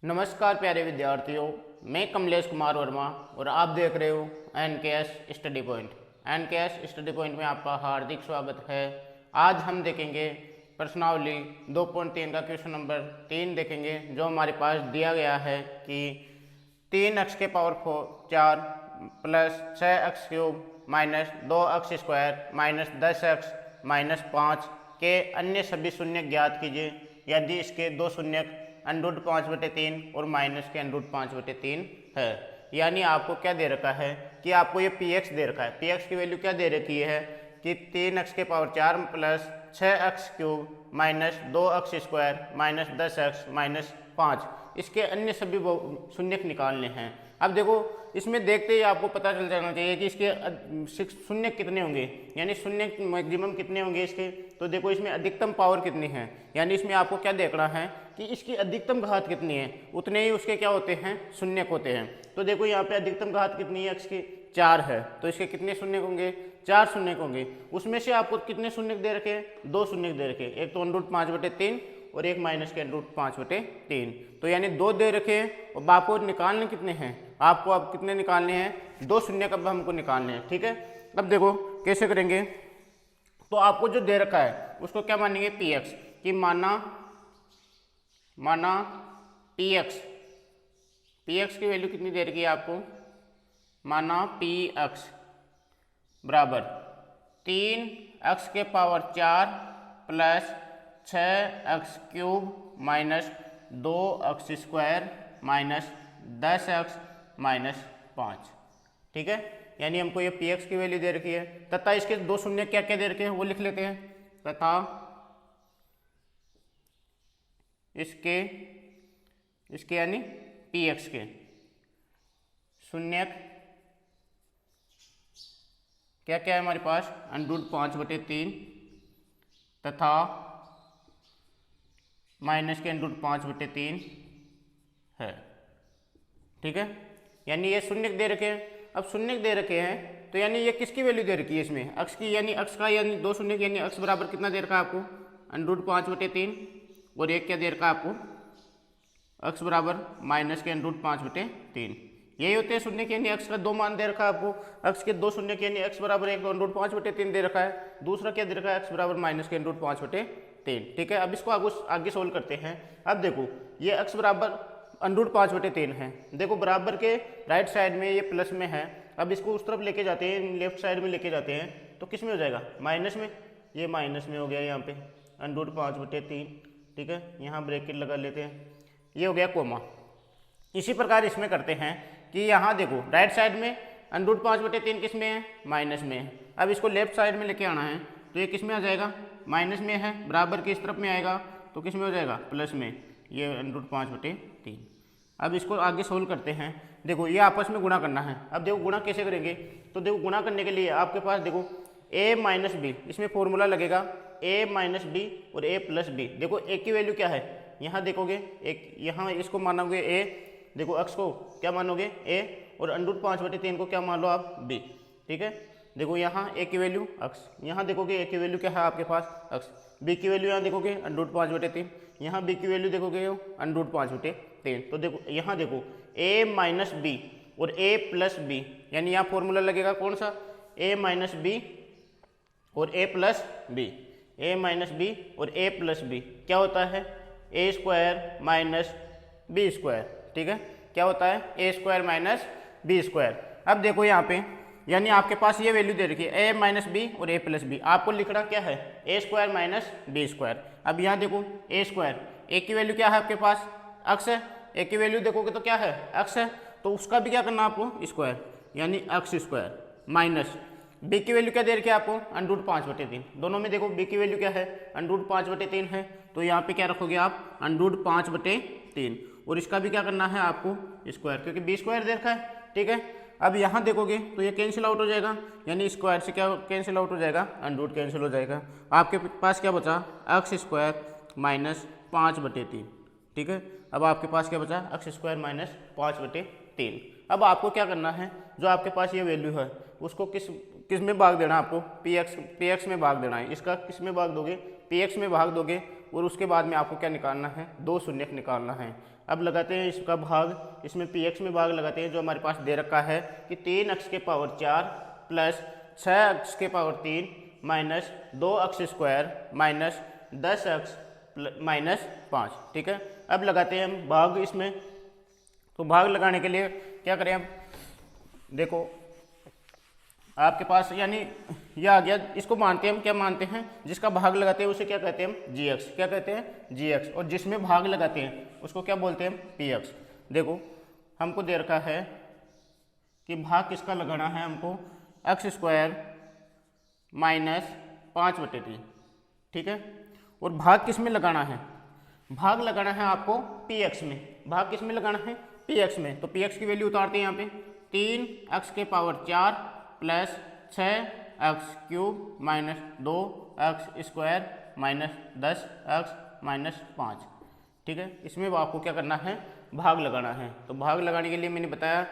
नमस्कार प्यारे विद्यार्थियों, मैं कमलेश कुमार वर्मा और आप देख रहे हो NKS study point. NKS study point में आपका हार्दिक स्वागत है। आज हम देखेंगे प्रश्नावली 2.3 का क्वेश्चन नंबर 3 देखेंगे, जो हमारे पास दिया गया है कि 3x के power 4 plus 6x cube minus 2x square minus 10x minus 5 के अन्य सभी शून्य ज्ञात कीजिए यदि इसके दो शून्य √5/3 और माइनस के √5/3 है। यानी आपको क्या दे रखा है कि आपको ये px दे रखा है। px की वैल्यू क्या दे रखी है कि 3x के power 4 plus 6x cube minus 2x square minus 10x minus 5, इसके अन्य सभी शून्य निकालने हैं। अब देखो, इसमें देखते ही आपको पता चल जाना चाहिए कि इसके शून्य कितने होंगे, यानी शून्य मैक्सिमम कितने होंगे इसके। तो देखो, इसमें अधिकतम पावर कितनी है, यानी इसमें आपको क्या देखना है कि इसकी अधिकतम घात कितनी है, उतने ही उसके क्या होते हैं, शून्य होते हैं। तो देखो यहाँ पे अधिकतम घात कितनी है, x की 4 है, तो इसके कितने शून्य होंगे, 4 शून्य होंगे। उसमें से आपको कितने शून्य दे रखे, 2 शून्य दे रखे, एक तो √5/3 और एक माइनस के √5/3। तो यानी 2 दे रखे हैं और आपको निकालने कितने हैं, आपको अब कितने निकालने हैं, 2 शून्य कब हमको निकालने हैं। ठीक है, अब देखो कैसे करेंगे। तो आपको जो दे रखा है उसको क्या मानेंगे, px कि माना px की वैल्यू कितनी दे रखी है आपको, माना px बराबर 3x के power 4 plus 6x cube minus 2x square minus 10x minus 5। ठीक है, यानी हमको ये px की वैल्यू दे रखी है तथा इसके दो शून्य क्या क्या दे रखे हैं वो लिख लेते हैं। तथा इसके यानी px के शून्य क्या क्या है हमारे पास, √5/3 तथा माइनस के √5/3 है। ठीक है, यानी ये शून्य दे रखे हैं। अब शून्य दे रखे हैं तो यानी ये किसकी वैल्यू दे रखी है इसमें, अक्ष की, यानी अक्ष का, यानी दो शून्य यानी अक्ष बराबर कितना दे रखा है आपको, √5/3 और एक क्या दे रखा है आपको, अक्ष बराबर माइनस के √5/3। यही होते हैं शून्य के, यानी अक्ष का दो मान दे रखा है आपको, अक्ष के दो शून्य के यानी अक्ष बराबर एक √5/3 दे रखा है, दूसरा क्या दे रखा है, अक्ष बराबर माइनस के √5/3। ठीक है, अब इसको आगे सोल्व करते हैं। अब देखो, ये अक्ष बराबर √5/3 है, देखो बराबर के राइट साइड में ये प्लस में है। अब इसको उस तरफ लेके जाते हैं, लेफ्ट साइड में लेके जाते हैं तो किस में हो जाएगा, माइनस में, ये माइनस में हो गया यहाँ पे √5/3। ठीक है, यहाँ ब्रैकेट लगा लेते हैं, ये हो गया कोमा। इसी प्रकार इसमें करते हैं कि यहाँ देखो राइट साइड में √5/3 किस में है, माइनस में है। अब इसको लेफ्ट साइड में लेके आना है तो ये किस में आ जाएगा, माइनस में है, बराबर की इस तरफ में आएगा तो किस में हो जाएगा, प्लस में, ये √5/3। अब इसको आगे सोल्व करते हैं। देखो ये आपस में गुणा करना है। अब देखो गुणा कैसे करेंगे, तो देखो गुणा करने के लिए आपके पास देखो a माइनस बी, इसमें फॉर्मूला लगेगा a माइनस बी और a प्लस बी। देखो a की वैल्यू क्या है, यहाँ देखोगे एक, यहाँ इसको मानोगे a, देखो अक्ष को क्या मानोगे a और √5/3 को क्या मान लो आप b। ठीक है, देखो यहाँ a की वैल्यू अक्ष, यहाँ देखोगे a की वैल्यू क्या है आपके पास अक्ष, b की वैल्यू यहाँ देखोगे √5/3, यहाँ b की वैल्यू देखोगे √5/3। तो देखो यहाँ देखो a माइनस बी और a प्लस बी, यानी यहाँ फॉर्मूला लगेगा कौन सा, a माइनस बी और a plus B, a minus B और a प्लस बी क्या होता है, a square minus B square. ठीक है, क्या होता है, a square minus B square. अब देखो यहाँ पे, यानी आपके पास ये वैल्यू दे रखी है a माइनस बी और a प्लस बी, आपको लिखना क्या है, a square minus B square. अब यहाँ देखो a स्क्वायर, a की वैल्यू क्या है आपके पास, अक्ष है, a की वैल्यू देखोगे तो क्या है, अक्ष है, तो उसका भी क्या करना आपको, स्क्वायर, यानी अक्ष स्क्वायर, माइनस b की वैल्यू क्या दे रखी है आपको, √5/3। दोनों में देखो b की वैल्यू क्या है, √5/3 है, तो यहाँ पे क्या रखोगे आप, √5/3 और इसका भी क्या करना है आपको, स्क्वायर, क्योंकि b स्क्वायर दे रखा है। ठीक है, अब यहाँ देखोगे तो ये कैंसिल आउट हो जाएगा, यानी स्क्वायर से क्या कैंसिल आउट हो जाएगा, √ कैंसिल हो जाएगा। आपके पास क्या बचा, अक्ष स्क्वायर माइनस 5/3। ठीक है, अब आपके पास क्या बचा, अक्ष स्क्वायर माइनस 5/3। अब आपको क्या करना है, जो आपके पास ये वैल्यू है उसको किस में भाग देना है आपको, px में भाग देना है। इसका किस में भाग दोगे, px में भाग दोगे और उसके बाद में आपको क्या निकालना है, 2 शून्यक निकालना है। अब लगाते हैं इसका भाग, इसमें px में भाग लगाते हैं जो हमारे पास दे रखा है कि 3x के पावर 4 प्लस 6x के power 3 minus 2x square minus 10x minus 5। ठीक है, अब लगाते हैं हम भाग इसमें। तो भाग लगाने के लिए क्या करें, अब देखो आपके पास यानी यह आ गया, इसको मानते हैं हम, क्या मानते हैं, जिसका भाग लगाते हैं उसे क्या कहते हैं हम, gx। क्या कहते हैं, gx। और जिसमें भाग लगाते हैं उसको क्या बोलते हैं, px। देखो हमको दे रखा है कि भाग किसका लगाना है, हमको एक्स स्क्वायर माइनस 5/3। ठीक है, और भाग किस में लगाना है, भाग लगाना है आपको px में। भाग किस में लगाना है, px में। तो px की वैल्यू उतारते हैं यहाँ पे, 3x के power 4 plus 6x cube minus 2x square minus 10x minus 5। ठीक है, इसमें आपको क्या करना है, भाग लगाना है। तो भाग लगाने के लिए मैंने बताया,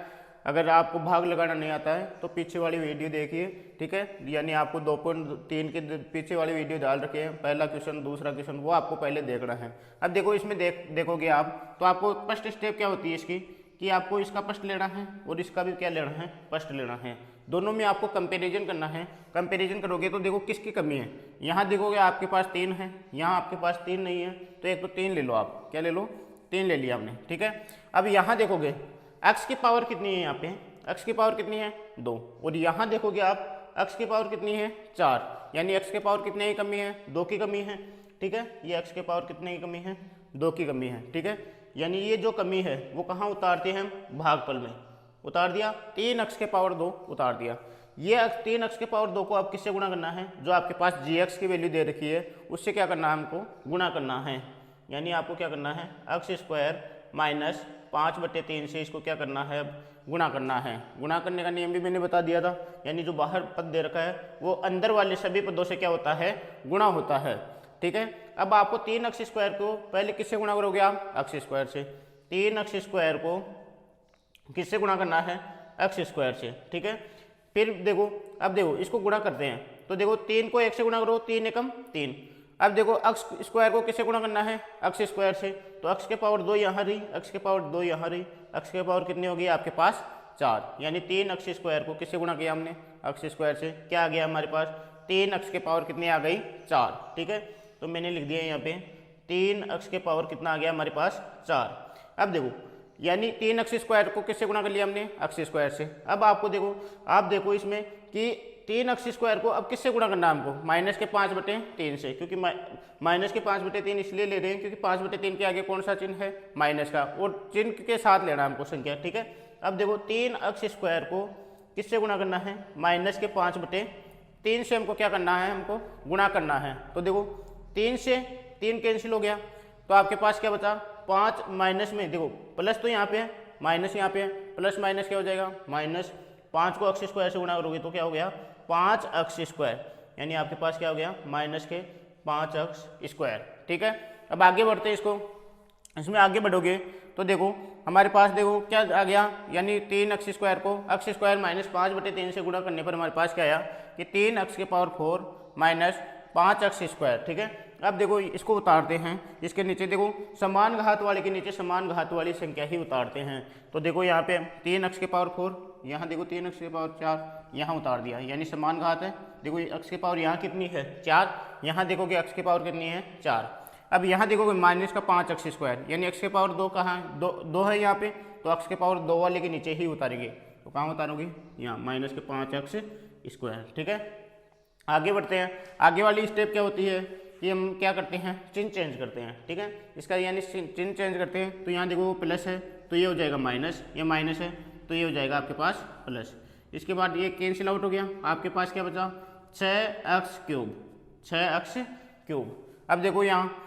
अगर आपको भाग लगाना नहीं आता है तो पीछे वाली वीडियो देखिए। ठीक है, यानी आपको 2.3 के पीछे वाली वीडियो डाल रखे हैं, पहला क्वेश्चन दूसरा क्वेश्चन, वो आपको पहले देखना है। अब देखो इसमें देखोगे आप तो आपको फर्स्ट स्टेप क्या होती है इसकी, कि आपको इसका फर्स्ट लेना है और इसका भी क्या लेना है, फर्स्ट लेना है। दोनों में आपको कंपैरिजन करना है। कंपैरिजन करोगे तो देखो किसकी कमी है, यहाँ देखोगे आपके पास 3 है, यहाँ आपके पास 3 नहीं है, तो एक तो 3 ले लो आप, क्या ले लो, 3 ले लिया हमने। ठीक है, अब यहाँ देखोगे x की पावर कितनी है, यहाँ पे x की पावर कितनी है, 2। और यहाँ देखोगे आप x की पावर कितनी है, 4, यानी x के पावर कितने की कमी है, 2 की कमी है। ठीक है, ये x के पावर कितने की कमी है, 2 की कमी है। ठीक है, यानी ये जो कमी है वो कहाँ उतारते हैं हम, भागफल में उतार दिया, 3x के पावर 2 उतार दिया। ये 3x के पावर 2 को आप किससे गुणा करना है, जो आपके पास gx की वैल्यू दे रखी है उससे क्या करना है, हमको गुणा करना है। यानी आपको क्या करना है, x स्क्वायर माइनस 5/3 से इसको क्या करना है, अब गुणा करना है। गुणा करने का नियम भी मैंने बता दिया था, यानी जो बाहर पद दे रखा है वो अंदर वाले सभी पदों से क्या होता है, गुणा होता है। ठीक है, अब आपको 3x स्क्वायर को पहले किससे गुणा करोगे आप, x स्क्वायर से। 3x स्क्वायर को किससे गुणा करना है, x स्क्वायर से। ठीक है, फिर देखो, अब देखो इसको गुणा करते हैं तो देखो 3 को 1 से गुणा करो, 3 एकम 3। अब देखो x स्क्वायर को किससे गुणा करना है, x स्क्वायर से। तो x के पावर 2 यहाँ रही, x के पावर 2 यहाँ रही, x के पावर कितनी होगी आपके पास, 4। यानी 3x स्क्वायर को किससे गुणा किया हमने, x स्क्वायर से। क्या आ गया हमारे पास, 3x के पावर कितनी आ गई, 4। ठीक है, तो मैंने लिख दिया यहाँ पे 3x के पावर कितना आ गया हमारे पास, 4। अब देखो यानी 3x स्क्वायर को किससे गुणा कर लिया हमने, x स्क्वायर से। अब आपको देखो, आप देखो इसमें कि 3x स्क्वायर को अब किससे गुणा करना है हमको, माइनस के 5/3 से। क्योंकि माइनस के 5/3 इसलिए ले रहे हैं क्योंकि 5/3 के आगे कौन सा चिन्ह है, माइनस का, और चिन्ह के साथ लेना है हमको संख्या। ठीक है, अब देखो 3x स्क्वायर को किससे गुणा करना है, माइनस के 5/3 से हमको क्या करना है, हमको गुणा करना है। तो देखो 3 से 3 कैंसिल हो गया, तो आपके पास क्या बचा, 5 माइनस में देखो प्लस तो यहाँ पे है, माइनस यहाँ पे है, प्लस माइनस क्या हो जाएगा, माइनस 5 को x स्क्वायर से गुणा करोगे तो क्या हो गया, 5x स्क्वायर। यानी आपके पास क्या हो गया, माइनस के 5x स्क्वायर। ठीक है, अब आगे बढ़ते हैं इसको, इसमें आगे बढ़ोगे तो देखो हमारे पास देखो क्या आ गया, यानी 3x स्क्वायर को x स्क्वायर माइनस 5/3 से गुणा करने पर हमारे पास क्या आया कि 3x के पावर 4 माइनस 5x स्क्वायर। ठीक है, अब देखो इसको उतारते हैं, इसके नीचे देखो समान घात वाले के नीचे समान घात वाली संख्या ही उतारते हैं। तो देखो यहाँ पे 3x के पावर 4, यहाँ देखो 3x के पावर 4 यहाँ उतार दिया, यानी समान घात है। देखो x के पावर यहाँ कितनी है, 4, यहाँ देखोगे x के पावर कितनी है, 4। अब यहाँ देखोगे माइनस का 5x स्क्वायर, यानी x के पावर 2 कहाँ है, 2 है यहाँ पे, तो x के पावर 2 वाले के नीचे ही उतारेंगे। तो कहाँ उतारोगे, यहाँ माइनस के 5x स्क्वायर। ठीक है, आगे बढ़ते हैं। आगे वाली स्टेप क्या होती है कि हम क्या करते हैं, चिन्ह चेंज करते हैं। ठीक है, इसका यानी चिन्ह चेंज करते हैं, तो यहाँ देखो प्लस है तो ये हो जाएगा माइनस, ये माइनस है तो ये हो जाएगा आपके पास प्लस। इसके बाद ये कैंसिल आउट हो गया, आपके पास क्या बचा, 6x क्यूब, 6x क्यूब। अब देखो यहाँ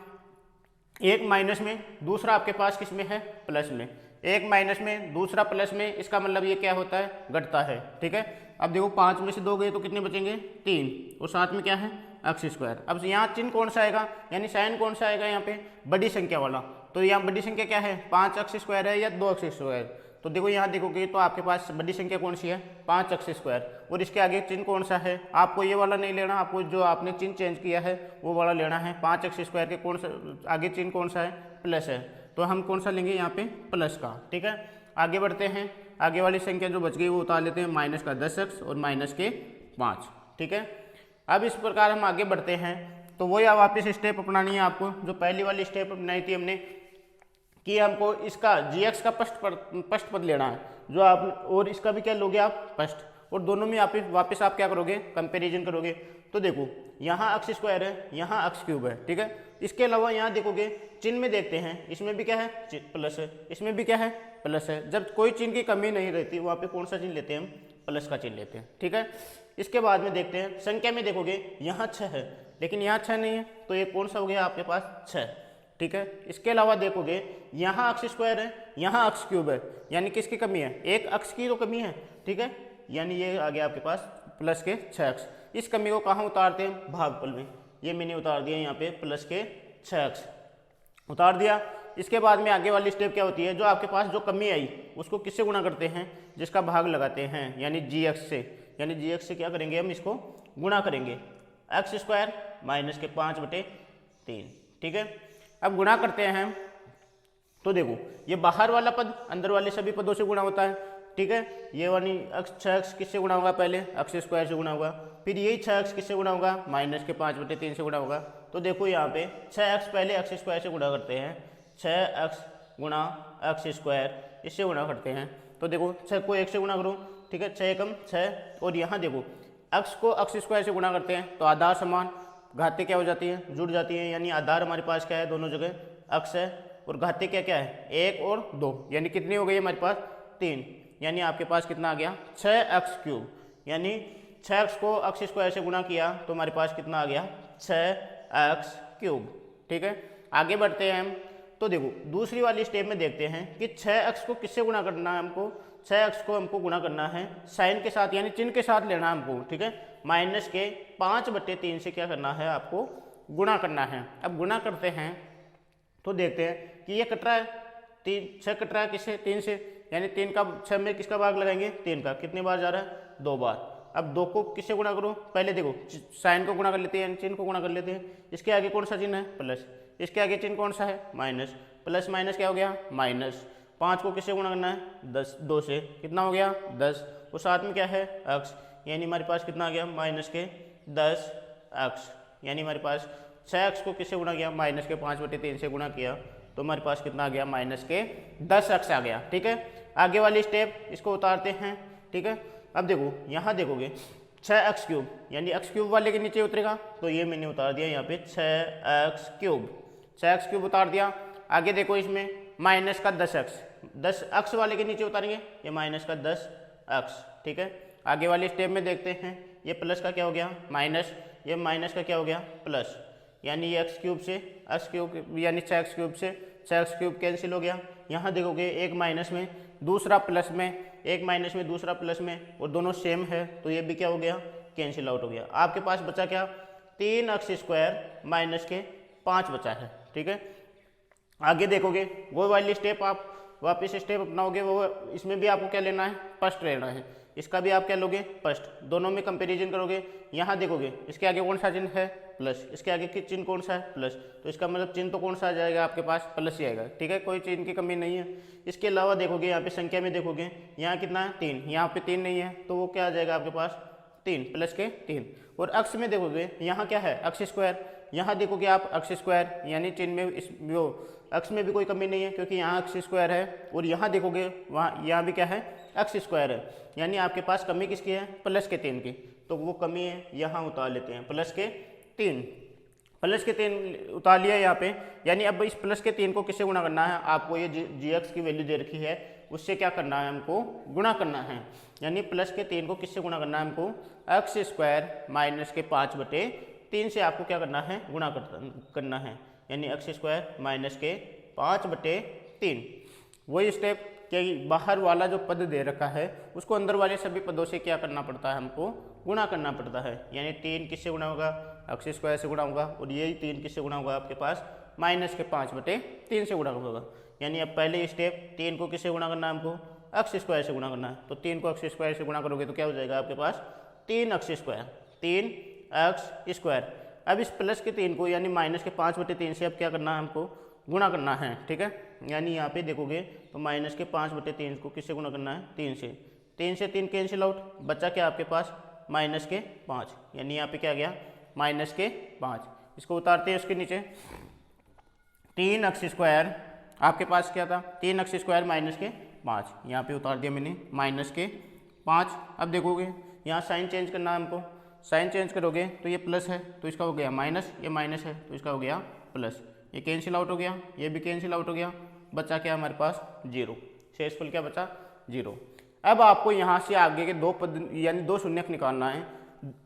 एक माइनस में, दूसरा आपके पास किस में है, प्लस में। एक माइनस में दूसरा प्लस में, इसका मतलब ये क्या होता है, घटता है। ठीक है, अब देखो 5 में से 2 गए तो कितने बचेंगे, 3, और साथ में क्या है, x स्क्वायर। अब यहाँ चिन्ह कौन सा आएगा, यानी साइन कौन सा आएगा यहाँ पे, बड़ी संख्या वाला। तो यहाँ बड़ी संख्या क्या है, 5x स्क्वायर है या 2x स्क्वायर, तो देखो यहाँ देखोगे तो आपके पास बड़ी संख्या कौन सी है 5x², और इसके आगे चिन्ह कौन सा है, आपको ये वाला नहीं लेना, आपको जो आपने चिन्ह चेंज किया है वो वाला लेना है। 5x² के कौन सा आगे चिन्ह कौन सा है, प्लस है, तो हम कौन सा लेंगे यहाँ पे प्लस का। ठीक है, आगे बढ़ते हैं, आगे वाली संख्या जो बच गई वो उतार लेते हैं -10x और -5। ठीक है, अब इस प्रकार हम आगे बढ़ते हैं, तो वही वापस स्टेप अपनानी है आपको, जो पहली वाली स्टेप अपनाई थी हमने कि हमको इसका gx का पष्ट पद लेना है, जो आप और इसका भी क्या लोगे आप पष्ट, और दोनों में आप वापस आप क्या करोगे कंपैरिजन करोगे। तो देखो यहाँ x² है, यहाँ x³ है। ठीक है, इसके अलावा यहाँ देखोगे चिन्ह में देखते हैं, इसमें भी क्या है प्लस है, इसमें भी क्या है प्लस है। जब कोई चिन्ह की कमी नहीं रहती वहाँ पे कौन सा चिन्ह लेते हैं हम, प्लस का चिन्ह लेते हैं। ठीक है, इसके बाद में देखते हैं संख्या में देखोगे यहाँ 6 है, लेकिन यहाँ 6 नहीं है, तो ये कौन सा हो गया आपके पास 6। ठीक है, इसके अलावा देखोगे यहाँ x² है, यहाँ x³ है, यानी किसकी कमी है, एक x की तो कमी है। ठीक है, यानी ये आ गया आपके पास प्लस के 6x। इस कमी को कहाँ उतारते हैं, भागफल में, ये मैंने उतार दिया यहाँ पे प्लस के 6x उतार दिया। इसके बाद में आगे वाली स्टेप क्या होती है, जो आपके पास जो कमी आई उसको किससे गुणा करते हैं, जिसका भाग लगाते हैं, यानी gx से, यानी gx से क्या करेंगे हम इसको गुणा करेंगे, x² माइनस के 5/3। ठीक है, अब गुणा करते हैं, तो देखो ये बाहर वाला पद अंदर वाले सभी पदों से गुणा होता है। ठीक है, ये वाली 6x किससे गुणा होगा, पहले x² से गुणा होगा, फिर यही 6x किससे गुणा होगा, -5/3 से गुणा होगा। तो देखो यहाँ पे 6x पहले x² से गुणा करते हैं, 6x गुणा x², इससे गुणा करते हैं। तो देखो 6 को 1 से गुणा करो, ठीक है, 6 कम 6, और यहाँ देखो x को x² से गुणा करते हैं, तो आधार समान घाते क्या हो जाती है, जुड़ जाती है, यानी आधार हमारे पास क्या है, दोनों जगह x है, और घाते क्या क्या है 1 और 2, यानी कितनी हो गई हमारे पास 3, यानी आपके पास कितना आ गया 6x³, यानी 6x को x² से गुणा किया तो हमारे पास कितना आ गया 6x³। ठीक है, आगे बढ़ते हैं हम, तो देखो दूसरी वाली स्टेप में देखते हैं कि 6x को किससे गुणा करना है, हमको 6x को हमको गुणा करना है साइन के साथ, यानी चिन्ह के साथ लेना है हमको। ठीक है, -5/3 से क्या करना है, आपको गुणा करना है। अब गुणा करते हैं तो देखते हैं कि ये कट रहा है 6 कट रहा है किससे, 3 से, यानी 3 का 6 में किसका भाग लगाएंगे, 3 का, कितने बार जा रहा है 2 बार। अब 2 को किससे गुणा करो, पहले देखो साइन को गुणा कर लेते हैं, चिन्ह को गुणा कर लेते हैं। इसके आगे कौन सा चिन्ह है, प्लस, इसके आगे चिन्ह कौन सा है, माइनस, प्लस माइनस क्या हो गया माइनस। 5 को किससे गुणा करना है, 2 से, कितना हो गया 10, और साथ में क्या है x, यानी हमारे पास कितना आ गया -10x, यानी हमारे पास 6x को किससे गुणा किया, -5/3 से गुणा किया, तो हमारे पास कितना आ गया -10x आ गया। ठीक है, आगे वाली स्टेप इसको उतारते हैं। ठीक है, अब देखो यहाँ देखोगे 6x³ यानी x³ वाले के नीचे उतरेगा, तो ये मैंने उतार दिया यहाँ पे 6x³ उतार दिया। आगे देखो इसमें -10x वाले के नीचे उतारेंगे, ये -10x। ठीक है, आगे वाली स्टेप में देखते हैं, ये प्लस का क्या हो गया माइनस, ये माइनस का क्या हो गया प्लस, यानी ये x³ से x³ यानी 6x³ से 6x³ कैंसिल हो गया। यहाँ देखोगे एक माइनस में दूसरा प्लस में, एक माइनस में दूसरा प्लस में, और दोनों सेम है, तो ये भी क्या हो गया कैंसिल आउट हो गया। आपके पास बचा क्या 3x² माइनस के 5 बचा है। ठीक है, आगे देखोगे वो वाली स्टेप आप वापस स्टेप अपनाओगे, वो इसमें भी आपको क्या लेना है फर्स्ट लेना है, इसका भी आप क्या लोगे फर्स्ट, दोनों में कंपैरिजन करोगे। यहाँ देखोगे इसके आगे कौन सा चिन्ह है प्लस, इसके आगे किस चिन्ह कौन सा है प्लस, तो इसका मतलब चिन्ह तो कौन सा आ जाएगा आपके पास प्लस ही आएगा। ठीक है, कोई चिन्ह की कमी नहीं है। इसके अलावा देखोगे यहाँ पे संख्या में देखोगे यहाँ कितना है 3, यहाँ पे 3 नहीं है, तो वो क्या आ जाएगा आपके पास 3 प्लस के 3। और अक्ष में देखोगे यहाँ क्या है x², यहाँ देखोगे आप x² यानी चिन्ह में इस वो अक्ष में भी कोई कमी नहीं है, क्योंकि यहाँ x² है, और यहाँ देखोगे वहाँ यहाँ भी क्या है x² है, यानी आपके पास कमी किसकी है प्लस के 3 की, तो वो कमी है यहाँ उतार लेते हैं प्लस के 3 उतार लिया यहाँ पे। यानी अब इस प्लस के 3 को किससे गुणा करना है, आपको ये gx की वैल्यू दे रखी है उससे क्या करना है हमको गुणा करना है, यानी प्लस के 3 को किससे गुणा करना है हमको x² माइनस के 5/3 से आपको क्या करना है गुणा करना है, यानी x² माइनस के 5/3। वही स्टेप कि बाहर वाला जो पद दे रखा है उसको अंदर वाले सभी पदों से क्या करना पड़ता है हमको गुणा करना पड़ता है, यानी 3 किससे गुणा होगा x² से गुणा होगा, और यही 3 किससे गुणा होगा आपके पास -5/3 से गुणा होगा। यानी अब पहले स्टेप 3 को किससे गुणा करना है हमको अक्स स्क्वायर से गुणा करना है। तो 3 को अक्स स्क्वायर से गुणा करोगे तो क्या हो जाएगा आपके पास 3 अक्स स्क्वायर, 3 अक्स स्क्वायर। अब इस प्लस के 3 को यानी माइनस के 5/3 से अब क्या करना है हमको गुणा करना है, ठीक है। यानी यहाँ पे देखोगे तो माइनस के 5/3 को किससे गुणा करना है 3 से, 3 से 3 कैंसिल आउट, बचा क्या आपके पास माइनस के 5, यानी यहाँ पे क्या गया माइनस के 5। इसको उतारते हैं उसके नीचे, 3 अक्स स्क्वायर आपके पास क्या था 3 अक्स स्क्वायर माइनस के 5, यहाँ पे उतार दिया मैंने माइनस के 5। अब देखोगे यहाँ साइन चेंज करना है हमको, साइन चेंज करोगे तो ये प्लस है तो इसका हो गया माइनस, ये माइनस है तो इसका हो गया प्लस, ये कैंसिल आउट हो गया, ये भी कैंसिल आउट हो गया, बचा क्या हमारे पास 0, शेषफल क्या बचा 0। अब आपको यहाँ से आगे के 2 पद यानी 2 शून्यक निकालना है।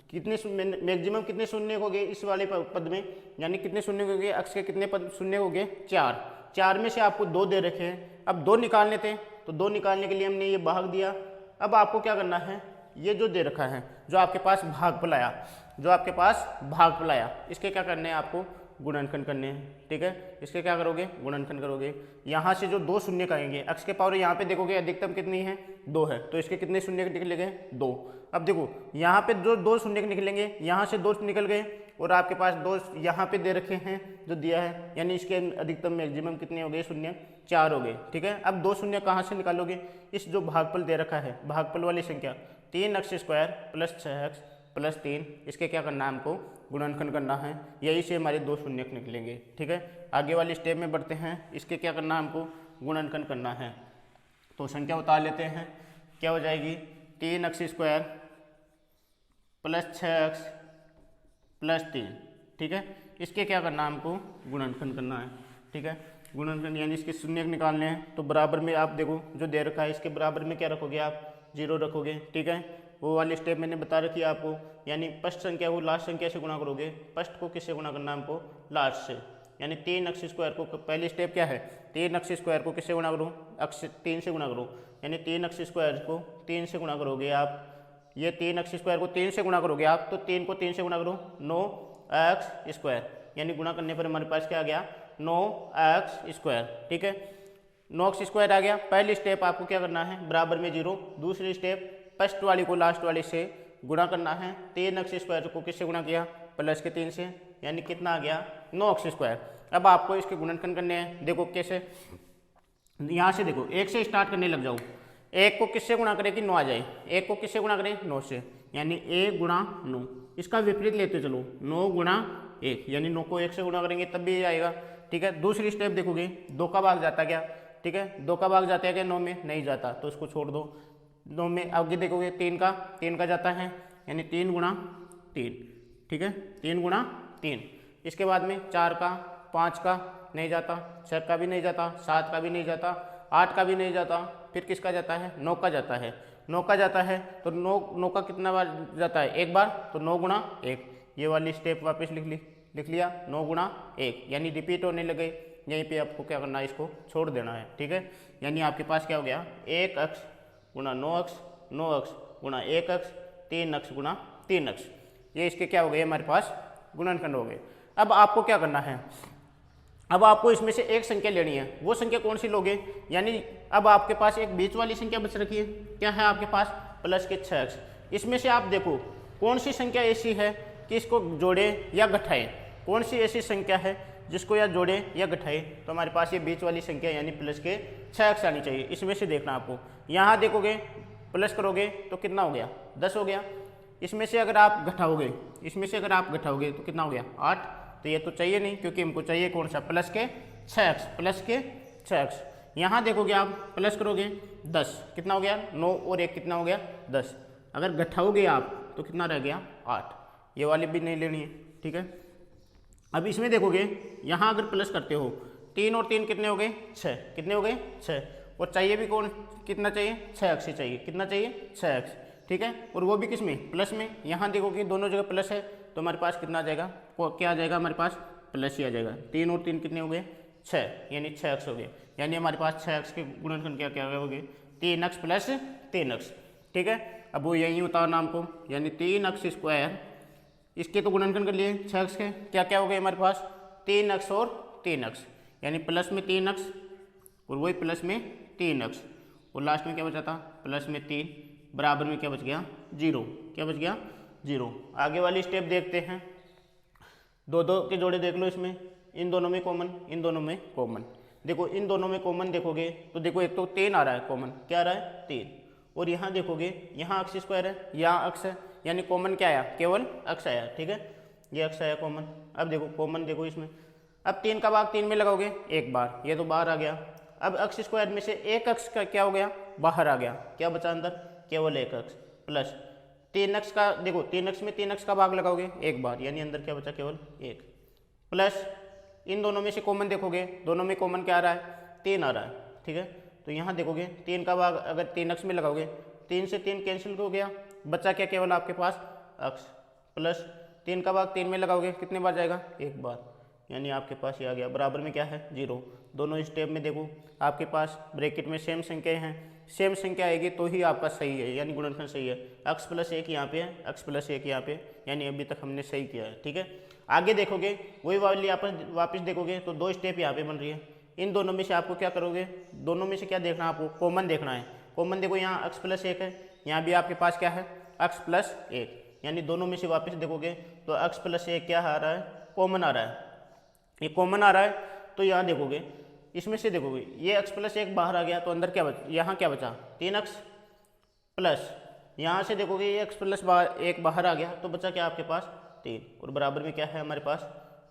कितने मैक्सिमम कितने शून्य हो गए इस वाले पद में, यानी कितने शून्य हो गए अक्ष के कितने पद शून्य हो गए 4, 4 में से आपको 2 दे रखे हैं। अब 2 निकालने थे तो 2 निकालने के लिए हमने ये भाग दिया। अब आपको क्या करना है, ये जो दे रखा है जो आपके पास भागफल आया, जो आपके पास भागफल आया, इसके क्या करने हैं आपको गुणनखंड करने हैं, ठीक है। इसके क्या करोगे गुणनखंड करोगे। यहाँ से जो 2 शून्य आएंगे अक्ष के पावर यहाँ पे देखोगे अधिकतम कितनी है 2 है, तो इसके कितने शून्य निकलेंगे 2। अब देखो यहाँ पे जो 2 शून्य निकलेंगे, यहाँ से 2 निकल गए और आपके पास 2 यहाँ पे दे रखे हैं जो दिया है, यानी इसके अधिकतम मैक्सिमम कितने हो गए शून्य 4 हो गए, ठीक है। अब 2 शून्य कहाँ से निकालोगे, इस जो भागफल दे रखा है भागफल वाली संख्या 3 अक्स स्क्वायर प्लस 6x प्लस 3, इसके क्या करना है हमको गुणनखंड करना है, यही से हमारे 2 शून्य निकलेंगे, ठीक है। आगे वाली स्टेप में बढ़ते हैं, इसके क्या करना है हमको गुणनखंड करना है। तो संख्या उतार लेते हैं, क्या हो जाएगी 3 अक्स स्क्वायर प्लस 6x प्लस 3, ठीक है। इसके क्या करना है हमको गुणनखंड करना है, ठीक है। गुणनखंड यानी इसके शून्य निकालने हैं, तो बराबर में आप देखो जो दे रखा है इसके बराबर में क्या रखोगे आप 0 रखोगे, ठीक है। वो वाली स्टेप मैंने बता रखी है आपको, यानी फर्स्ट संख्या को लास्ट संख्या से गुणा करोगे, फर्स्ट को किससे गुणा करना है हमको लास्ट से, यानी 3 अक्स स्क्वायर को पहली स्टेप क्या है 3 अक्स स्क्वायर को किससे गुणा करो अक्स 3 से गुणा करो, यानी 3 अक्स स्क्वायर को 3 से गुणा करोगे आप, ये 3 अक्स स्क्वायर को 3 से गुणा करोगे आप, तो 3 को 3 से गुणा करो 9 अक्स स्क्वायर, यानी गुणा करने पर हमारे पास क्या आ गया 9 अक्स स्क्वायर, ठीक है। 9 अक्स स्क्वायर आ गया। पहली स्टेप आपको क्या करना है बराबर में 0, दूसरी स्टेप फर्स्ट वाली को लास्ट वाली से गुणा करना है। 3 अक्स स्क्वायर को किससे गुणा किया प्लस के 3 से, यानी कितना आ गया 9 अक्स स्क्वायर। अब आपको इसके गुणनखंड करने हैं, देखो कैसे, यहाँ से देखो 1 से स्टार्ट करने लग जाओ, 1 को किससे गुणा करें कि 9 आ जाए, 1 को किससे गुणा करें 9 से, यानी 1 गुणा 9, इसका विपरीत लेते चलो 9 गुणा 1, यानी 9 को 1 से गुणा करेंगे तब भी आएगा, ठीक है। दूसरी स्टेप देखोगे 2 का भाग जाता क्या, ठीक है, 2 का भाग जाता है क्या 9 में, नहीं जाता तो उसको छोड़ दो। 9 में आगे देखोगे 3 का जाता है, यानी 3 गुणा 3, ठीक है, 3 गुणा 3। इसके बाद में 4 का 5 का नहीं जाता, 6 का भी नहीं जाता, 7 का भी नहीं जाता, 8 का भी नहीं जाता, फिर किसका जाता है 9 का जाता है, 9 का जाता है तो 9 का कितना बार जाता है एक बार, तो 9 गुणा 1, ये वाली स्टेप वापस लिख लिया 9 गुणा 1, यानी रिपीट होने लगे, यहीं पे आपको क्या करना है इसको छोड़ देना है, ठीक है। यानी आपके पास क्या हो गया 1 अक्स गुणा 9 अक्स, 9 अक्स गुणा 1 अक्स, 3 अक्स गुणा 3 अक्स, ये इसके क्या हो गए हमारे पास गुणनखंड हो गए। अब आपको क्या करना है, अब आपको इसमें से एक संख्या लेनी है, वो संख्या कौन सी लोगे, यानी अब आपके पास एक बीच वाली संख्या बच रखी है, क्या है आपके पास प्लस के 6x, इसमें से आप देखो कौन सी संख्या ऐसी है कि इसको जोड़े या घटाए, कौन सी ऐसी संख्या है जिसको या जोड़े या घटाए, तो हमारे पास ये बीच वाली संख्या यानी प्लस के 6x आनी चाहिए। इसमें से देखना आपको, यहाँ देखोगे प्लस करोगे तो कितना हो गया 10 हो गया, इसमें से अगर आप घटाओगे, इसमें से अगर आप घटाओगे तो कितना हो गया 8, तो ये तो चाहिए नहीं क्योंकि हमको चाहिए कौन सा प्लस के 6x, प्लस के 6x। यहाँ देखोगे आप प्लस करोगे 10, कितना हो गया 9 और 1 कितना हो गया 10, अगर घटाओगे आप तो कितना रह गया 8, ये वाली भी नहीं लेनी है, ठीक है। अब इसमें देखोगे यहाँ अगर प्लस करते हो 3 और 3 कितने हो गए 6, कितने हो गए 6, और चाहिए भी कौन कितना चाहिए 6x ही चाहिए, कितना चाहिए 6x, ठीक है, और वो भी किस में प्लस में। यहाँ देखोगे दोनों जगह प्लस है तो हमारे पास कितना आ जाएगा, क्या आ जाएगा हमारे पास प्लस ही आ जाएगा। 3 और 3 कितने हो गए 6, यानी 6x हो गए, यानी हमारे पास 6x के गुणनखंड क्या हो गए 3x प्लस 3x, ठीक है। अब वो यही उतारना हमको, यानी 3x स्क्वायर, इसके तो गुणनखंड कर लिए 6x के, क्या क्या हो गए हमारे पास 3x और 3x, यानी प्लस में 3x और वही प्लस में 3x, और लास्ट में क्या बचा था, प्लस में 3 बराबर में क्या बच गया, 0। क्या बच गया, 0। आगे वाली स्टेप देखते हैं। दो दो के जोड़े देख लो इसमें, इन दोनों में कॉमन, इन दोनों में कॉमन। देखो इन दोनों में कॉमन देखोगे तो देखो एक तो 3 आ रहा है कॉमन, क्या आ रहा है, 3। और यहाँ देखोगे यहाँ अक्स स्क्वायर है, यहाँ अक्स है, यानी कॉमन क्या आया, केवल अक्स आया। ठीक है, ये अक्स आया कॉमन। अब देखो कॉमन देखो इसमें, अब 3 का भाग 3 में लगाओगे एक बार, ये तो बाहर आ गया। अब अक्स स्क्वायर में से एक अक्स का क्या हो गया, बाहर आ गया। क्या बचा अंदर, केवल एक अक्स, प्लस 3 अक्स का, देखो 3 अक्स में 3 अक्स का भाग लगाओगे एक बार, यानी अंदर क्या बचा, केवल 1, प्लस इन दोनों में से कॉमन देखोगे, दोनों में कॉमन क्या आ रहा है, 3 आ रहा है। ठीक है, तो यहाँ देखोगे 3 का भाग अगर 3 अक्स में लगाओगे, 3 से 3 कैंसिल हो गया, बचा क्या, केवल आपके पास अक्स, प्लस 3 का भाग 3 में लगाओगे कितने बार जाएगा, एक बार, यानी आपके पास ये आ गया। बराबर में क्या है, 0। दोनों स्टेप में देखो आपके पास ब्रैकेट में सेम संख्या हैं, सेम संख्या आएगी तो ही आपका सही है, यानी गुणनखंड सही है। अक्स प्लस 1 यहाँ पे है, अक्स प्लस 1 यहाँ पे, यानी अभी तक हमने सही किया है। ठीक है, आगे देखोगे वही वाली वापस देखोगे तो 2 स्टेप यहाँ पे बन रही है। इन दोनों में से आपको क्या करोगे, दोनों में से क्या देखना है आपको, कॉमन देखना है। कॉमन देखो यहाँ अक्स प्लस 1 है, यहाँ भी आपके पास क्या है, अक्स प्लस 1, यानी दोनों में से वापस देखोगे तो अक्स प्लस 1 क्या आ रहा है, कॉमन आ रहा है। ये कॉमन आ रहा है तो यहाँ देखोगे, इसमें से देखोगे ये अक्स प्लस 1 बाहर आ गया तो अंदर क्या बचा, यहाँ क्या बचा, 3 अक्स, प्लस यहाँ से देखोगे ये अक्स प्लस 1 बाहर आ गया तो बचा क्या आपके पास, 3, और बराबर में क्या है हमारे पास,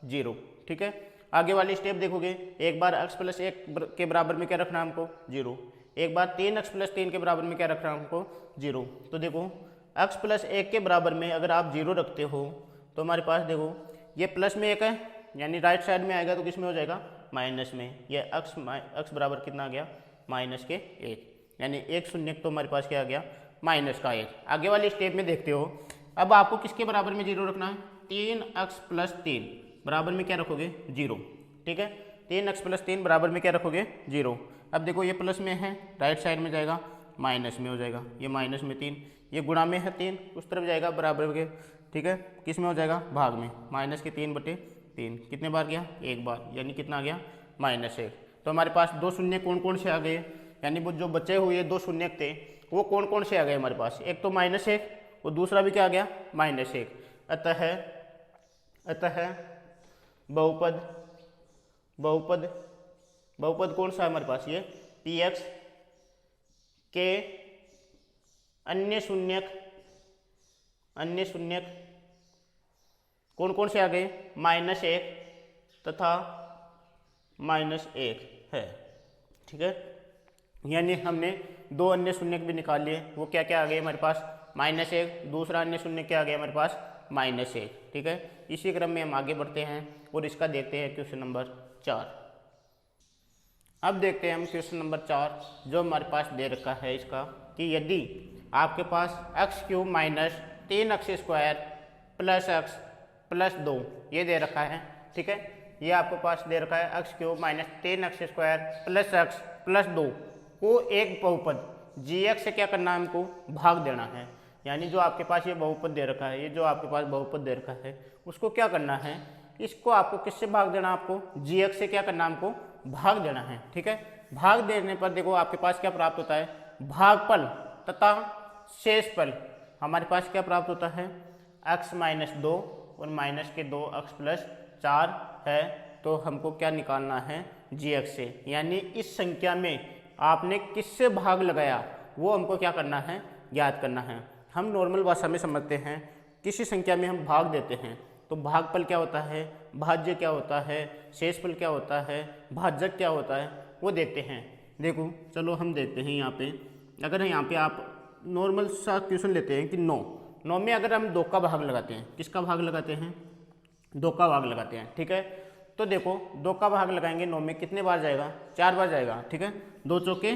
0। ठीक है, आगे वाली स्टेप देखोगे, एक बार अक्स प्लस 1 के बराबर में क्या रखना है हमको, 0। एक बार 3 अक्स प्लस 3 के बराबर में क्या रखना है हमको, 0। तो देखो अक्स प्लस 1 के बराबर में अगर आप 0 रखते हो तो हमारे पास देखो ये प्लस में 1 है, यानी राइट साइड में आएगा तो किस में हो जाएगा, माइनस में। ये अक्स बराबर कितना आ गया, माइनस के 1, यानी 1 शून्य तो हमारे पास क्या आ गया, माइनस का 1। आगे वाली स्टेप में देखते हो, अब आपको किसके बराबर में 0 रखना है, 3 अक्स प्लस 3 बराबर में क्या रखोगे, 0। ठीक है, 3 अक्स प्लस 3 बराबर में क्या रखोगे, 0। अब देखो ये प्लस में है, राइट साइड में जाएगा, माइनस में हो जाएगा, ये माइनस में 3, ये गुणा में है 3, उस तरफ जाएगा बराबर के। ठीक है, किस में हो जाएगा, भाग में, माइनस के 3/3, कितने बार गया, एक बार, यानी कितना आ गया, -1। तो हमारे पास 2 शून्य कौन कौन से आ गए, यानी वो जो बचे हुए 2 शून्य थे वो कौन कौन से आ गए हमारे पास, एक तो -1 और दूसरा भी क्या आ गया, -1। अतः बहुपद कौन सा है हमारे पास, ये px के अन्य शून्यक कौन कौन से आ गए, -1 तथा -1 है। ठीक है, यानी हमने 2 अन्य शून्यक भी निकाल लिए, वो क्या क्या आ गए हमारे पास, -1, दूसरा अन्य शून्य क्या आ गया हमारे पास, -1। ठीक है, इसी क्रम में हम आगे बढ़ते हैं और इसका देखते हैं क्वेश्चन नंबर 4। अब देखते हैं हम क्वेश्चन नंबर 4 जो हमारे पास दे रखा है इसका, कि यदि आपके पास x³ minus 3x² plus x plus 2 ये दे रखा है। ठीक है, ये आपके पास दे रखा है x³ minus 3x² plus x plus 2 को एक बहुपद gx से क्या करना है, हमको भाग देना है। यानी जो आपके पास ये बहुपद दे रखा है, ये जो आपके पास बहुपद दे रखा है उसको क्या करना है, इसको आपको किससे भाग देना, आपको gx से क्या करना, हमको भाग देना है। ठीक है, भाग देने पर देखो आपके पास क्या प्राप्त होता है, भागफल तथा शेषफल हमारे पास क्या प्राप्त होता है, x माइनस 2 और माइनस के 2 x प्लस 4 है। तो हमको क्या निकालना है, gx से, यानी इस संख्या में आपने किससे भाग लगाया वो हमको क्या करना है, ज्ञात करना है। हम नॉर्मल भाषा में समझते हैं, किसी संख्या में हम भाग देते हैं तो भागफल क्या होता है, भाज्य क्या होता है, शेषफल क्या होता है, भाजक क्या होता है, वो देखते हैं। देखो चलो हम देखते हैं यहाँ पे, अगर यहाँ पे आप नॉर्मल सा क्वेश्चन लेते हैं कि 9 में अगर हम 2 का भाग लगाते हैं, किसका भाग लगाते हैं, 2 का भाग लगाते हैं। ठीक है, तो देखो 2 का भाग लगाएंगे 9 में कितने बार जाएगा, 4 बार जाएगा। ठीक है, 2 चौके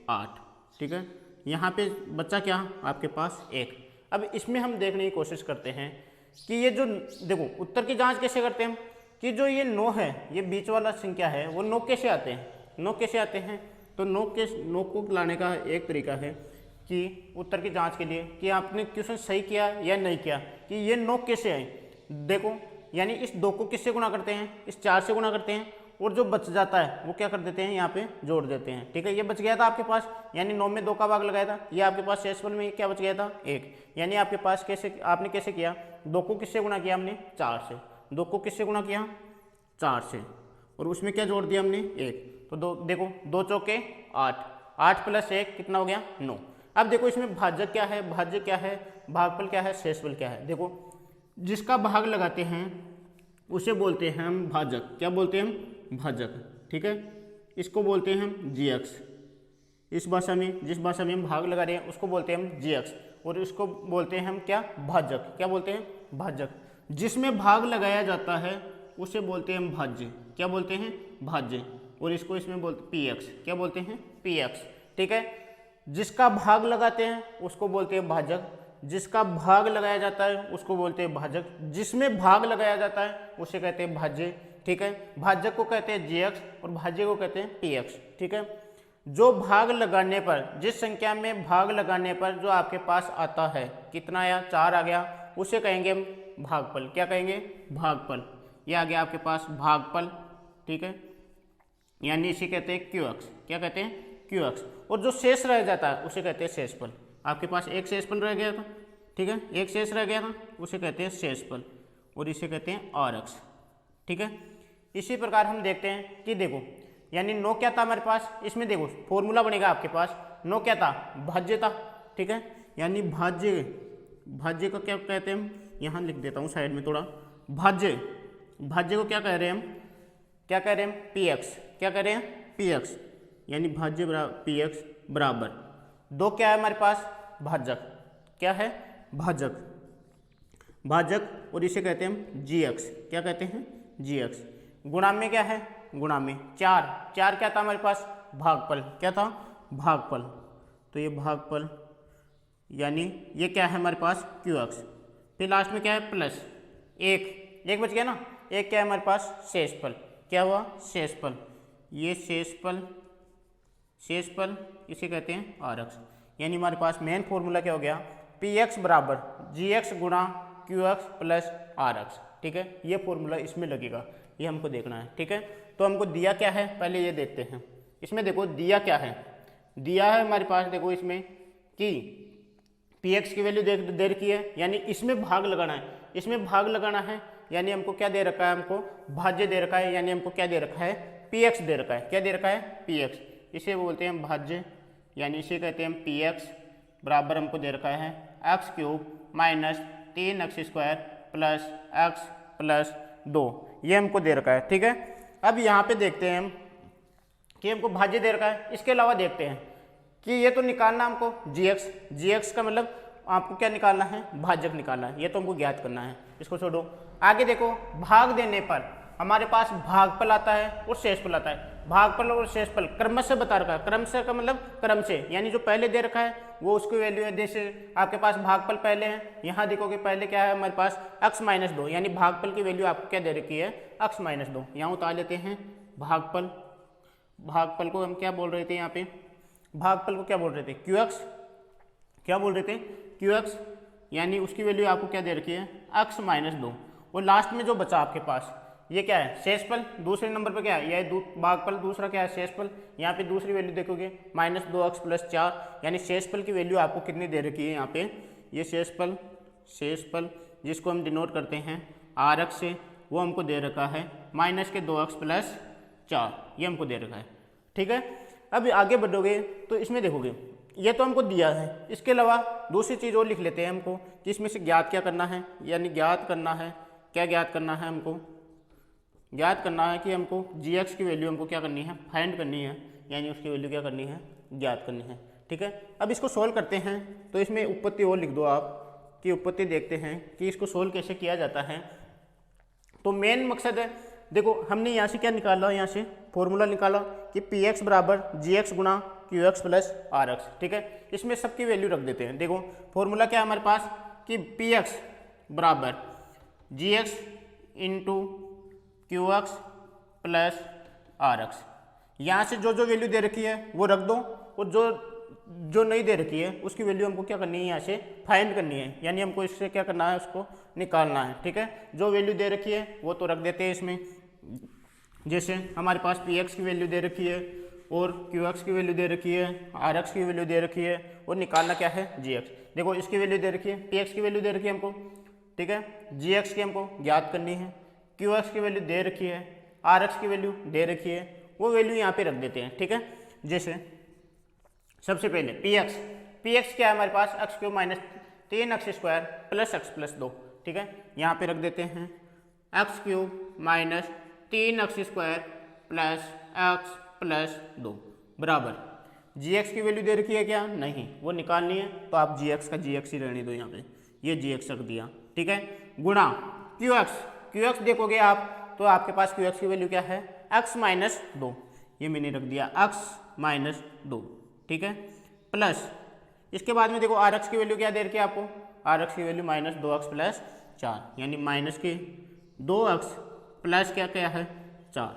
8। ठीक है, यहाँ पे बच्चा क्या आपके पास 1। अब इसमें हम देखने की कोशिश करते हैं कि ये जो देखो उत्तर की जांच कैसे करते हैं हम, कि जो ये 9 है, ये बीच वाला संख्या है, वो 9 कैसे आते हैं, 9 कैसे आते हैं। तो 9 को लाने का एक तरीका है कि उत्तर की जांच के लिए कि आपने क्वेश्चन सही किया या नहीं किया, कि ये 9 कैसे आए। देखो यानी इस 2 को किससे गुणा करते हैं, इस 4 से गुणा करते हैं, और जो बच जाता है वो क्या कर देते हैं, यहाँ पे जोड़ देते हैं। ठीक है, ये बच गया था आपके पास, यानी 9 में 2 का भाग लगाया था, ये आपके पास शेषफल में क्या बच गया था 1। यानी आपके पास कैसे, आपने कैसे किया, 2 को किससे गुणा किया हमने, 4 से। 2 को किससे गुणा किया, 4 से, और उसमें क्या जोड़ दिया हमने 1। तो दो देखो, 2 चौके 8, 8 + 1 कितना हो गया, 9। अब देखो इसमें भाजक क्या है, भाज्य क्या है, भागफल क्या है, शेषफल क्या है। देखो जिसका भाग लगाते हैं उसे बोलते हैं हम भाजक। क्या बोलते हैं हम, भाजक। ठीक है, इसको बोलते हैं हम GX। इस भाषा में, जिस भाषा में हम भाग लगा रहे हैं उसको बोलते हैं हम GX, और इसको बोलते हैं हम क्या, भाजक। क्या बोलते हैं, भाजक। जिसमें भाग लगाया जाता है उसे बोलते हैं हम भाज्य। क्या बोलते हैं, भाज्य। और इसको इसमें बोलते PX। क्या बोलते हैं, PX। ठीक है, जिसका भाग लगाते हैं उसको बोलते हैं भाजक, जिसका भाग लगाया जाता है उसको बोलते हैं भाजक, जिसमें भाग लगाया जाता है उसे कहते हैं भाज्य। ठीक है, भाजक को कहते हैं GX और भाज्य को कहते हैं PX। ठीक है, जो भाग लगाने पर, जिस संख्या में भाग लगाने पर जो आपके पास आता है, कितना आया, 4 आ गया, उसे कहेंगे हम भागफल। क्या कहेंगे, भागफल। ये आ गया आपके पास भागफल। ठीक है, यानी इसे कहते हैं QX। क्या कहते हैं, QX। और जो शेष रह जाता है उसे कहते हैं शेषफल। आपके पास एक शेषफल रह गया था, ठीक है, एक शेष रह गया था, उसे कहते हैं शेषफल, और इसे कहते हैं RX। ठीक है, इसी प्रकार हम देखते हैं कि देखो, यानी 9 क्या था हमारे पास, इसमें देखो फॉर्मूला बनेगा आपके पास, 9 क्या था, भाज्य था। ठीक है, यानी भाज्य, भाज्य को क्या कहते हैं हम, यहाँ लिख देता हूँ साइड में थोड़ा, भाज्य, भाज्य को क्या कह रहे हैं हम, क्या कह रहे हैं, PX। क्या कह रहे हैं, PX, यानी भाज्य PX बराबर 2 क्या है हमारे पास, भाजक। क्या है, भाजक, भाजक, और इसे कहते हैं हम GX। क्या कहते हैं, GX। गुणा में क्या है, गुणा में 4, 4 क्या था हमारे पास, भागफल। क्या था, भागफल। तो ये भागफल, यानी ये क्या है हमारे पास, QX। फिर लास्ट में क्या है, प्लस 1 बच गया ना, 1 क्या है हमारे पास, शेषफल। क्या हुआ, शेषफल। ये शेषफल, शेषफल इसे कहते हैं RX। यानी हमारे पास मेन फॉर्मूला क्या हो गया, PX बराबर GX गुणा QX प्लस RX। ठीक है, ये फॉर्मूला इसमें लगेगा, ये हमको देखना है। ठीक है, तो हमको दिया क्या है, पहले ये देखते हैं। इसमें देखो दिया क्या है, दिया है हमारे पास, देखो इसमें कि PX की वैल्यू दे रखी है, यानी इसमें भाग लगाना है, इसमें भाग लगाना है, यानी हमको क्या दे रखा है, हमको भाज्य दे रखा है, यानी हमको क्या दे रखा है, PX दे रखा है। क्या दे रखा है, PX। इसे बोलते हैं भाज्य, यानी इसे कहते हैं PX बराबर हमको दे रखा है x³ minus 3x² plus x plus 2, ये हमको दे रखा है। ठीक है, अब यहाँ पे देखते हैं हम कि हमको भाज्य दे रखा है, इसके अलावा देखते हैं कि ये तो निकालना हमको GX, GX का मतलब आपको क्या निकालना है, भाजक निकालना है, ये तो हमको ज्ञात करना है, इसको छोड़ो। आगे देखो, भाग देने पर हमारे पास भागफल आता है और शेषफल आता है। भागफल और शेषफल क्रमशः बता रखा है, क्रमशः का मतलब क्रम से, यानी जो पहले दे रखा है वो उसकी वैल्यू है। जैसे आपके पास भागफल पहले है, यहाँ देखोगे पहले क्या है हमारे पास x-2, यानी भागफल की वैल्यू आपको क्या दे रखी है, x-2। यहाँ उतार लेते हैं भागफल, भागफल को हम क्या बोल रहे थे, यहाँ पे भागफल को क्या बोल रहे थे, QX। क्या बोल रहे थे, QX, यानी उसकी वैल्यू आपको क्या दे रखी है, x-2। और लास्ट में जो बचा आपके पास ये क्या है, शेषफल। दूसरे नंबर पर क्या है, यह भागफल, दूसरा क्या है, शेषफल। यहाँ पे दूसरी वैल्यू देखोगे -2x + 4, यानी शेषफल की वैल्यू आपको कितनी दे रखी है यहाँ पे, ये शेषफल, शेषफल जिसको हम डिनोट करते हैं RX से, वो हमको दे रखा है -2x + 4, ये हमको दे रखा है। ठीक है, अब आगे बढ़ोगे तो इसमें देखोगे ये तो हमको दिया है, इसके अलावा दूसरी चीज़ और लिख लेते हैं हमको कि इसमें से ज्ञात क्या करना है, यानी ज्ञात करना है, क्या ज्ञात करना है, हमको ज्ञात करना है कि हमको GX की वैल्यू हमको क्या करनी है, फाइंड करनी है, यानी उसकी वैल्यू क्या करनी है, ज्ञात करनी है। ठीक है, अब इसको सोल्व करते हैं, तो इसमें उत्पत्ति और लिख दो आप कि उत्पत्ति देखते हैं कि इसको सोल्व कैसे किया जाता है। तो मेन मकसद है, देखो हमने यहाँ से क्या निकाला, यहाँ से फॉर्मूला निकाला कि PX बराबर GX गुणा QX प्लस RX। ठीक है, इसमें सबकी वैल्यू रख देते हैं। देखो फॉर्मूला क्या है हमारे पास कि PX बराबर GX into QX plus RX। यहाँ से जो जो वैल्यू दे रखी है वो रख दो, और जो नहीं दे रखी है उसकी वैल्यू हमको क्या करनी है, यहाँ से फाइंड करनी है, यानी हमको इससे क्या करना है, उसको निकालना है। ठीक है, जो वैल्यू दे रखी है वो तो रख देते हैं इसमें, जैसे हमारे पास पी एक्स की वैल्यू दे रखी है और क्यू एक्स की वैल्यू दे रखी है, आर एक्स की वैल्यू दे रखी है और निकालना क्या है जी एक्स। देखो इसकी वैल्यू दे रखी है, पी एक्स की वैल्यू दे रखी है हमको, ठीक है, जी एक्स की हमको ज्ञात करनी है, क्यू एक्स की वैल्यू दे रखी है, आर एक्स की वैल्यू दे रखी है, वो वैल्यू यहाँ पे रख देते हैं, ठीक है। जैसे सबसे पहले पी एक्स क्या है हमारे पास, X cube minus 3x² plus X plus 2, ठीक है, यहाँ पे रख देते हैं X cube minus 3x² plus X plus 2 बराबर जी एक्स की वैल्यू दे रखी है क्या, नहीं, वो निकालनी है तो आप जी एक्स का जी एक्स ही रहने दो यहाँ पे, ये जी एक्स रख दिया, ठीक है, गुणा क्यू एक्स देखोगे आप तो आपके पास क्यू एक्स की वैल्यू क्या है, एक्स माइनस 2, ये मैंने रख दिया एक्स माइनस 2, ठीक है, प्लस इसके बाद में देखो आर एक्स की वैल्यू क्या दे रखी है आपको, आर एक्स की वैल्यू माइनस 2x प्लस 4, यानी माइनस के 2x प्लस क्या क्या है 4,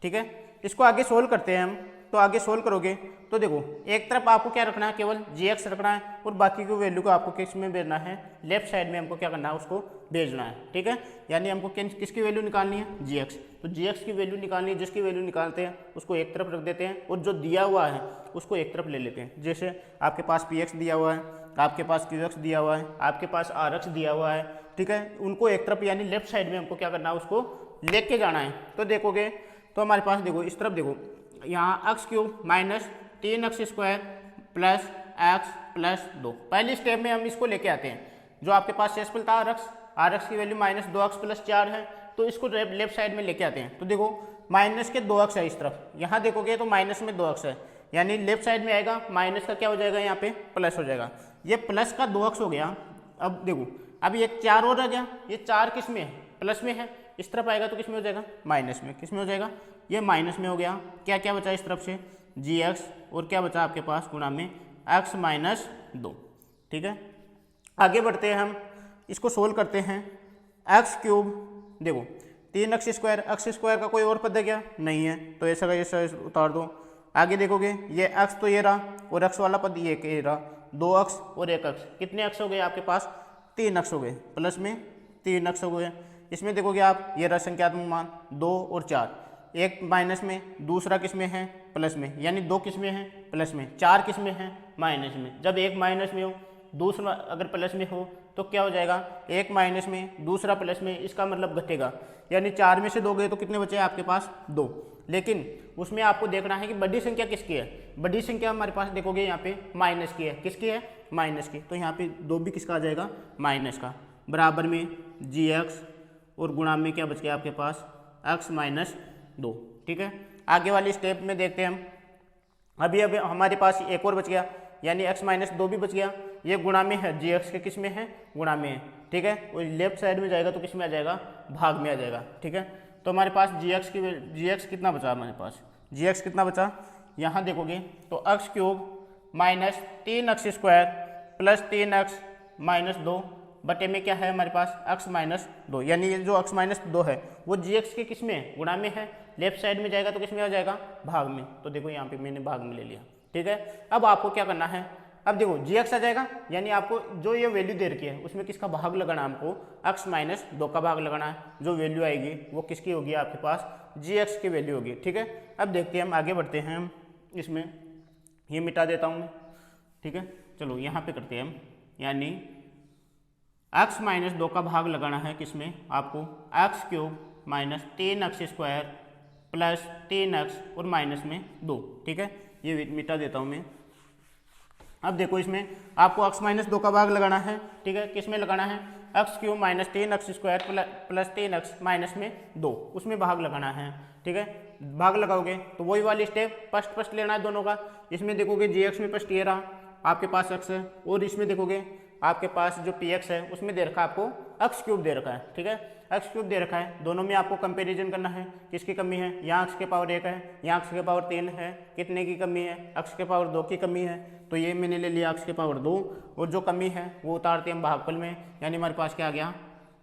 ठीक है। इसको आगे सोल्व करते हैं हम, तो आगे सोल्व करोगे तो देखो एक तरफ आपको क्या रखना है, केवल जी एक्स रखना है और बाकी की वैल्यू को आपको किस में भेजना है, लेफ्ट साइड में हमको क्या करना है, उसको भेजना है, ठीक है। यानी हमको किसकी वैल्यू निकालनी है, जी एक्स, तो जी एक्स की वैल्यू निकालनी है, जिसकी वैल्यू निकालते हैं उसको एक तरफ रख देते हैं और जो दिया हुआ है उसको एक तरफ ले लेते हैं। जैसे आपके पास पी एक्स दिया हुआ है, आपके पास क्यू एक्स दिया हुआ है, आपके पास आर एक्स दिया हुआ है, ठीक है, उनको एक तरफ यानी लेफ्ट साइड में हमको क्या करना है, उसको लेके जाना है। तो देखोगे तो हमारे पास देखो इस तरफ देखो यहाँ x cube minus 3x² plus X plus 2, पहली स्टेप में हम इसको लेके आते हैं, जो आपके पास शेषफल था आर एक्स की वैल्यू माइनस 2x प्लस 4 है, तो इसको लेफ्ट साइड में लेके आते हैं। तो देखो माइनस के 2x है इस तरफ, यहाँ देखोगे तो माइनस में 2x है, यानी लेफ्ट साइड में आएगा माइनस का क्या हो जाएगा, यहाँ पे प्लस हो जाएगा, ये प्लस का 2x हो गया। अब देखो अब ये 4 और रह गया, ये 4 किस में है, प्लस में है, इस तरफ आएगा तो किस में हो जाएगा, माइनस में, किस में हो जाएगा, ये माइनस में हो गया। क्या क्या बचा इस तरफ से, जी एक्स और क्या बचा आपके पास गुणा में एक्स माइनस 2, ठीक है। आगे बढ़ते हैं हम, इसको सोल्व करते हैं, एक्स क्यूब देखो 3x² x² का कोई और पद है क्या, नहीं है, तो ऐसा का ऐसा उतार दो। आगे देखोगे ये x तो ये रहा और x वाला पद ये रहा, 2x और 1x, कितने x हो गए आपके पास, 3x हो गए, प्लस में 3x हो गए। इसमें देखोगे आप ये रहा संख्यात्मक मान 2 और 4, एक माइनस में, दूसरा किस में है, प्लस में, यानी 2 किस में है, प्लस में, 4 किस में है, माइनस में। जब एक माइनस में हो दूसरा अगर प्लस में हो तो क्या हो जाएगा, एक माइनस में दूसरा प्लस में, इसका मतलब घटेगा, यानी 4 में से 2 गए तो कितने बचे आपके पास, 2। लेकिन उसमें आपको देखना है कि बड़ी संख्या किसकी है, बड़ी संख्या हमारे पास देखोगे यहाँ पे माइनस की है, किसकी है, माइनस की, तो यहाँ पे 2 भी किसका आ जाएगा, माइनस का, बराबर में जी एक्स और गुणा में क्या बच गया आपके पास, एक्स माइनस 2, ठीक है। आगे वाली स्टेप में देखते हैं हम, अभी हमारे पास एक और बच गया, यानी x माइनस 2 भी बच गया, ये गुणा में है, जी एक्स के किस में है, गुणा में है, ठीक है, और लेफ्ट साइड में जाएगा तो किस में आ जाएगा, भाग में आ जाएगा, ठीक है। तो हमारे पास जी एक्स कितना बचा, हमारे पास जी एक्स कितना बचा, यहाँ देखोगे तो x cube minus 3x² plus 3x minus 2 बटे में क्या है हमारे पास, x माइनस 2, यानी ये जो x माइनस 2 है वो जी एक्स के किस में है, गुणा में है, लेफ्ट साइड में जाएगा तो किस में आ जाएगा, भाग में। तो देखो यहाँ पे मैंने भाग में ले लिया, ठीक है। अब आपको क्या करना है, अब देखो जी एक्स आ जाएगा, यानी आपको जो ये वैल्यू दे रखी है उसमें किसका भाग लगाना है, हमको x माइनस 2 का भाग लगाना है, जो वैल्यू आएगी वो किसकी होगी आपके पास, जी एक्स की वैल्यू होगी, ठीक है। अब देखते हैं हम, आगे बढ़ते हैं हम, इसमें ये मिटा देता हूँ मैं, ठीक है, चलो यहाँ पे करते हैं हम, यानी x माइनस 2 का भाग लगाना है किसमें आपको, x cube minus 3x² plus 3x और माइनस में 2, ठीक है, ये मिटा देता हूँ मैं। अब देखो इसमें आपको x माइनस 2 का भाग लगाना है, ठीक है, किस में लगाना है, x cube minus 3x² plus 3x minus में 2, उसमें भाग लगाना है, ठीक है। भाग लगाओगे तो वही वाली स्टेप फर्स्ट लेना है दोनों का। इसमें देखोगे जी एक्स में फर्स्ट ये रहा आपके पास x है, और इसमें देखोगे आपके पास जो पी एक्स है उसमें दे रखा है आपको एक्स क्यूब दे रखा है, ठीक है, एक्स क्यूब दे रखा है। दोनों में आपको कंपैरिजन करना है, किसकी कमी है, यहाँ एक्स के पावर 1 है, यहाँ एक्स के पावर 3 है, कितने की कमी है, एक्स के पावर 2 की कमी है, तो ये मैंने ले लिया एक्स के पावर 2, और जो कमी है वो उतारते हैं हम भागफल में, यानी हमारे पास क्या आ गया,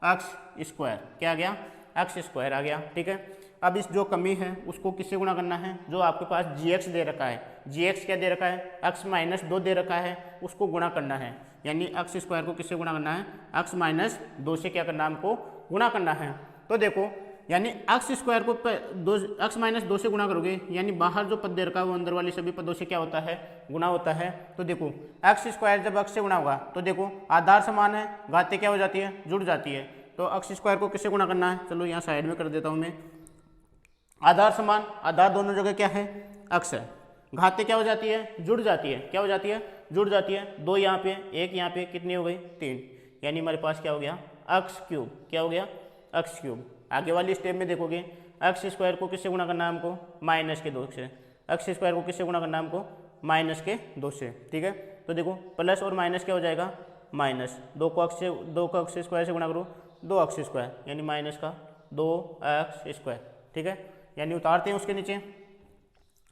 एक्स स्क्वायर, क्या आ गया, एक्स स्क्वायर आ गया, ठीक है। अब इस जो कमी है उसको किससे गुणा करना है, जो आपके पास जी एक्स दे रखा है, जी एक्स क्या दे रखा है, एक्स माइनस 2 दे रखा है, उसको गुणा करना है, यानी एक्स स्क्वायर को किससे गुणा करना है, एक्स माइनस 2 से क्या करना है, हमको गुणा करना है। तो देखो यानी एक्स स्क्वायर को दो एक्स माइनस 2 से गुणा करोगे, यानी बाहर जो पद दे रखा है वो अंदर वाले सभी पदों से क्या होता है, गुणा होता है। तो देखो एक्स स्क्वायर जब एक्स से गुणा होगा तो देखो आधार समान है, घातें क्या हो जाती है, जुड़ जाती है। तो एक्स स्क्वायर को किससे गुणा करना है, चलो यहाँ साइड में कर देता हूँ मैं। आधार समान, आधार दोनों जगह क्या है, एक्स है। घातें क्या हो जाती है, जुड़ जाती है, क्या हो जाती है, जुड़ जाती है। 2 यहाँ पे, 1 यहाँ पे, कितनी हो गई, 3, यानी हमारे पास क्या हो गया, एक्स क्यूब। क्या हो गया, एक्स क्यूब। आगे वाली स्टेप में देखोगे एक्स स्क्वायर को किससे गुणा करना है हमको, माइनस के 2 से। एक्स स्क्वायर को किससे गुणा करना है हमको, माइनस के 2 से, ठीक है। तो देखो प्लस और माइनस क्या हो जाएगा, माइनस। 2 को एक्स स्क्वायर से गुणा करो, 2 एक्स स्क्वायर, यानी माइनस का 2 एक्स स्क्वायर, ठीक है। यानी उतारते हैं उसके नीचे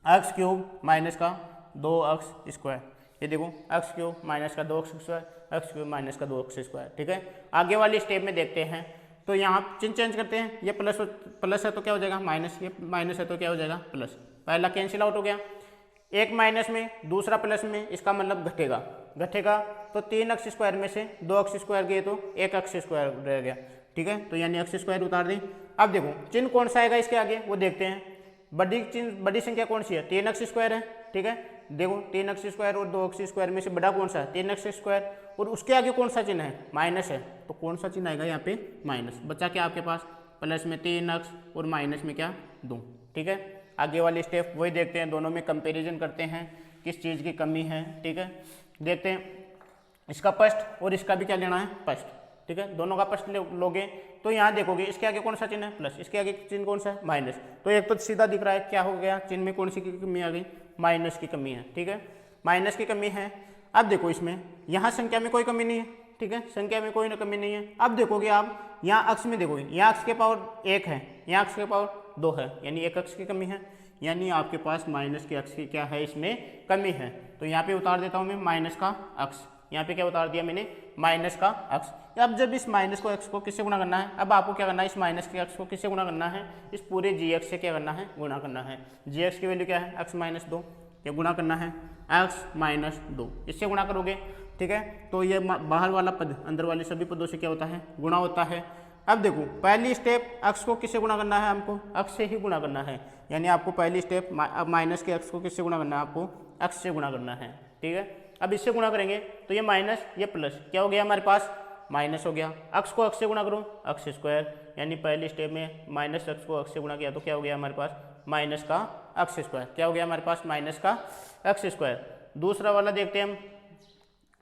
एक्स क्यूब माइनस का 2 एक्स स्क्वायर। ये देखो एक्स क्यूब माइनस का 2 x square, x cube minus का 2 एक्स स्क्वायर, ठीक है। आगे वाली स्टेप में देखते हैं, तो यहाँ चिन्ह चेंज करते हैं। ये प्लस है तो क्या हो जाएगा माइनस, ये माइनस है तो क्या हो जाएगा प्लस। पहला कैंसिल आउट हो गया, एक माइनस में दूसरा प्लस में, इसका मतलब घटेगा। घटेगा तो 3 एक्स स्क्वायर में से 2 एक्स स्क्वायर गए तो 1 एक्स स्क्वायर रह गया, ठीक है। तो यानी एक्स स्क्वायर उतार दें। अब देखो चिन्ह कौन सा आएगा इसके आगे वो देखते हैं। बड़ी संख्या कौन सी है, 3 एक्स स्क्वायर है, ठीक है। देखो 3 एक्स स्क्वायर और 2 एक्स स्क्वायर में से बड़ा कौन सा है, 3 एक्स स्क्वायर, और उसके आगे कौन सा चिन्ह है, माइनस है। तो कौन सा चिन्ह आएगा यहाँ पे, माइनस। बचा क्या आपके पास, प्लस में 3 एक्स और माइनस में क्या 2, ठीक है। आगे वाली स्टेप वही देखते हैं, दोनों में कंपेरिजन करते हैं किस चीज़ की कमी है, ठीक है। देखते हैं इसका फर्स्ट और इसका भी क्या लेना है, फर्स्ट, ठीक है। दोनों का फर्स्ट लोगे तो यहाँ देखोगे इसके आगे कौन सा चिन्ह है, प्लस, इसके आगे चिन्ह कौन सा है, माइनस। तो एक तो सीधा दिख रहा है क्या हो गया, चिन्ह में कौन सी की कमी आ गई, माइनस की कमी है, ठीक है। माइनस की कमी है। अब देखो इसमें यहाँ संख्या में कोई कमी नहीं है, ठीक है, संख्या में कोई ना कमी नहीं है। अब देखोगे आप यहाँ अक्ष में देखोगे, यहाँ अक्ष के पावर 1 है, यहाँ अक्ष के पावर 2 है, यानी 1 अक्ष की कमी है, यानी आपके पास माइनस के अक्ष की क्या है, इसमें कमी है। तो यहाँ पे उतार देता हूँ मैं माइनस का अक्ष, यहाँ पे क्या उतार दिया मैंने, माइनस का अक्ष। अब जब इस माइनस को एक्स को किससे गुणा करना है, अब आपको क्या करना है, इस माइनस के एक्स को किससे गुणा करना है, इस पूरे जी एक्स से क्या करना है, गुणा करना है। जी एक्स की वैल्यू क्या है, एक्स माइनस 2, ये गुणा करना है एक्स माइनस 2, इससे गुणा करोगे, ठीक है। तो ये बाहर वाला पद अंदर वाले सभी पदों से क्या होता है, गुणा होता है। अब देखो पहली स्टेप एक्स को किससे गुणा करना है, हमको एक्स से ही गुणा करना है, यानी आपको पहली स्टेप माइनस के एक्स को किससे गुणा करना है, आपको एक्स से गुणा करना है, ठीक है। अब इससे गुणा करेंगे तो ये माइनस ये प्लस, क्या हो गया हमारे पास, माइनस हो गया। एक्स को एक्स से गुणा करो, एक्स स्क्वायर, यानी पहली स्टेप में माइनस एक्स को एक्स से गुणा किया तो क्या हो गया हमारे पास, माइनस का एक्स स्क्वायर। क्या हो गया हमारे पास, माइनस का एक्स स्क्वायर। दूसरा वाला देखते हैं हम,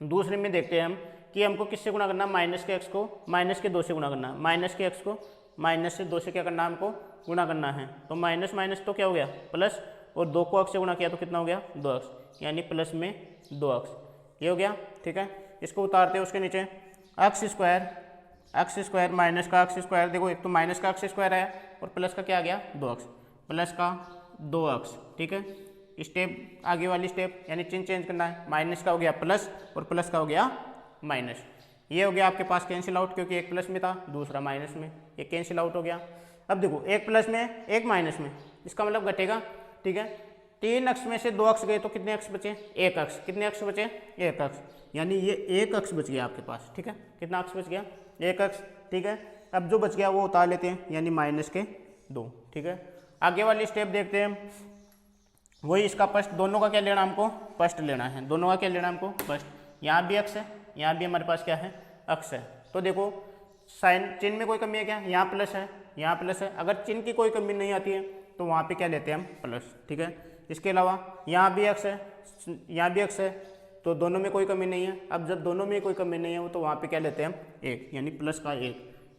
दूसरे में देखते हैं हम कि हमको किससे गुणा करना है, माइनस के एक्स को माइनस के 2 से गुणा करना है। माइनस के एक्स को माइनस से 2 से क्या करना है, हमको गुणा करना है। तो माइनस माइनस तो क्या हो गया प्लस, और 2 को एक्स से गुणा किया तो कितना हो गया 2 एक्स, यानी प्लस में 2 एक्स, ये हो गया, ठीक है। इसको उतारते हैं उसके नीचे एक्स स्क्वायर माइनस का एक्स स्क्वायर। देखो एक तो माइनस का एक्स स्क्वायर है और प्लस का क्या आ गया 2 एक्स, प्लस का 2 एक्स, ठीक है। स्टेप आगे वाली स्टेप यानी चिन्ह चेंज करना है, माइनस का हो गया प्लस और प्लस का हो गया माइनस। ये हो गया आपके पास कैंसिल आउट, क्योंकि एक प्लस में था दूसरा माइनस में, ये कैंसिल आउट हो गया। अब देखो एक प्लस में एक माइनस में, इसका मतलब घटेगा, ठीक है। 3 अक्ष में से 2 अक्ष गए तो कितने अक्ष बचे, 1 अक्ष। कितने अक्ष बचे, 1 अक्ष, यानी ये 1 अक्ष बच गया आपके पास, ठीक है। कितना अक्ष बच गया, 1 अक्ष, ठीक है। अब जो बच गया वो उतार लेते हैं, यानी माइनस के 2, ठीक है। आगे वाली स्टेप देखते हैं, वही इसका फर्स्ट, दोनों का क्या लेना हमको, फर्स्ट लेना है, दोनों का क्या लेना हमको फर्स्ट। यहाँ भी अक्ष है, यहाँ भी हमारे पास क्या है, अक्ष है। तो देखो साइन चिन्ह में कोई कमी है क्या, यहाँ प्लस है, यहाँ प्लस है। अगर चिन्ह की कोई कमी नहीं आती है तो वहाँ पे क्या लेते हैं हम, प्लस, ठीक है। इसके अलावा यहाँ भी अक्ष है, यहाँ भी अक्ष है, तो दोनों में कोई कमी नहीं है। अब जब दोनों में कोई कमी नहीं है तो वहाँ पे क्या लेते हैं हम, 1, यानी प्लस का 1,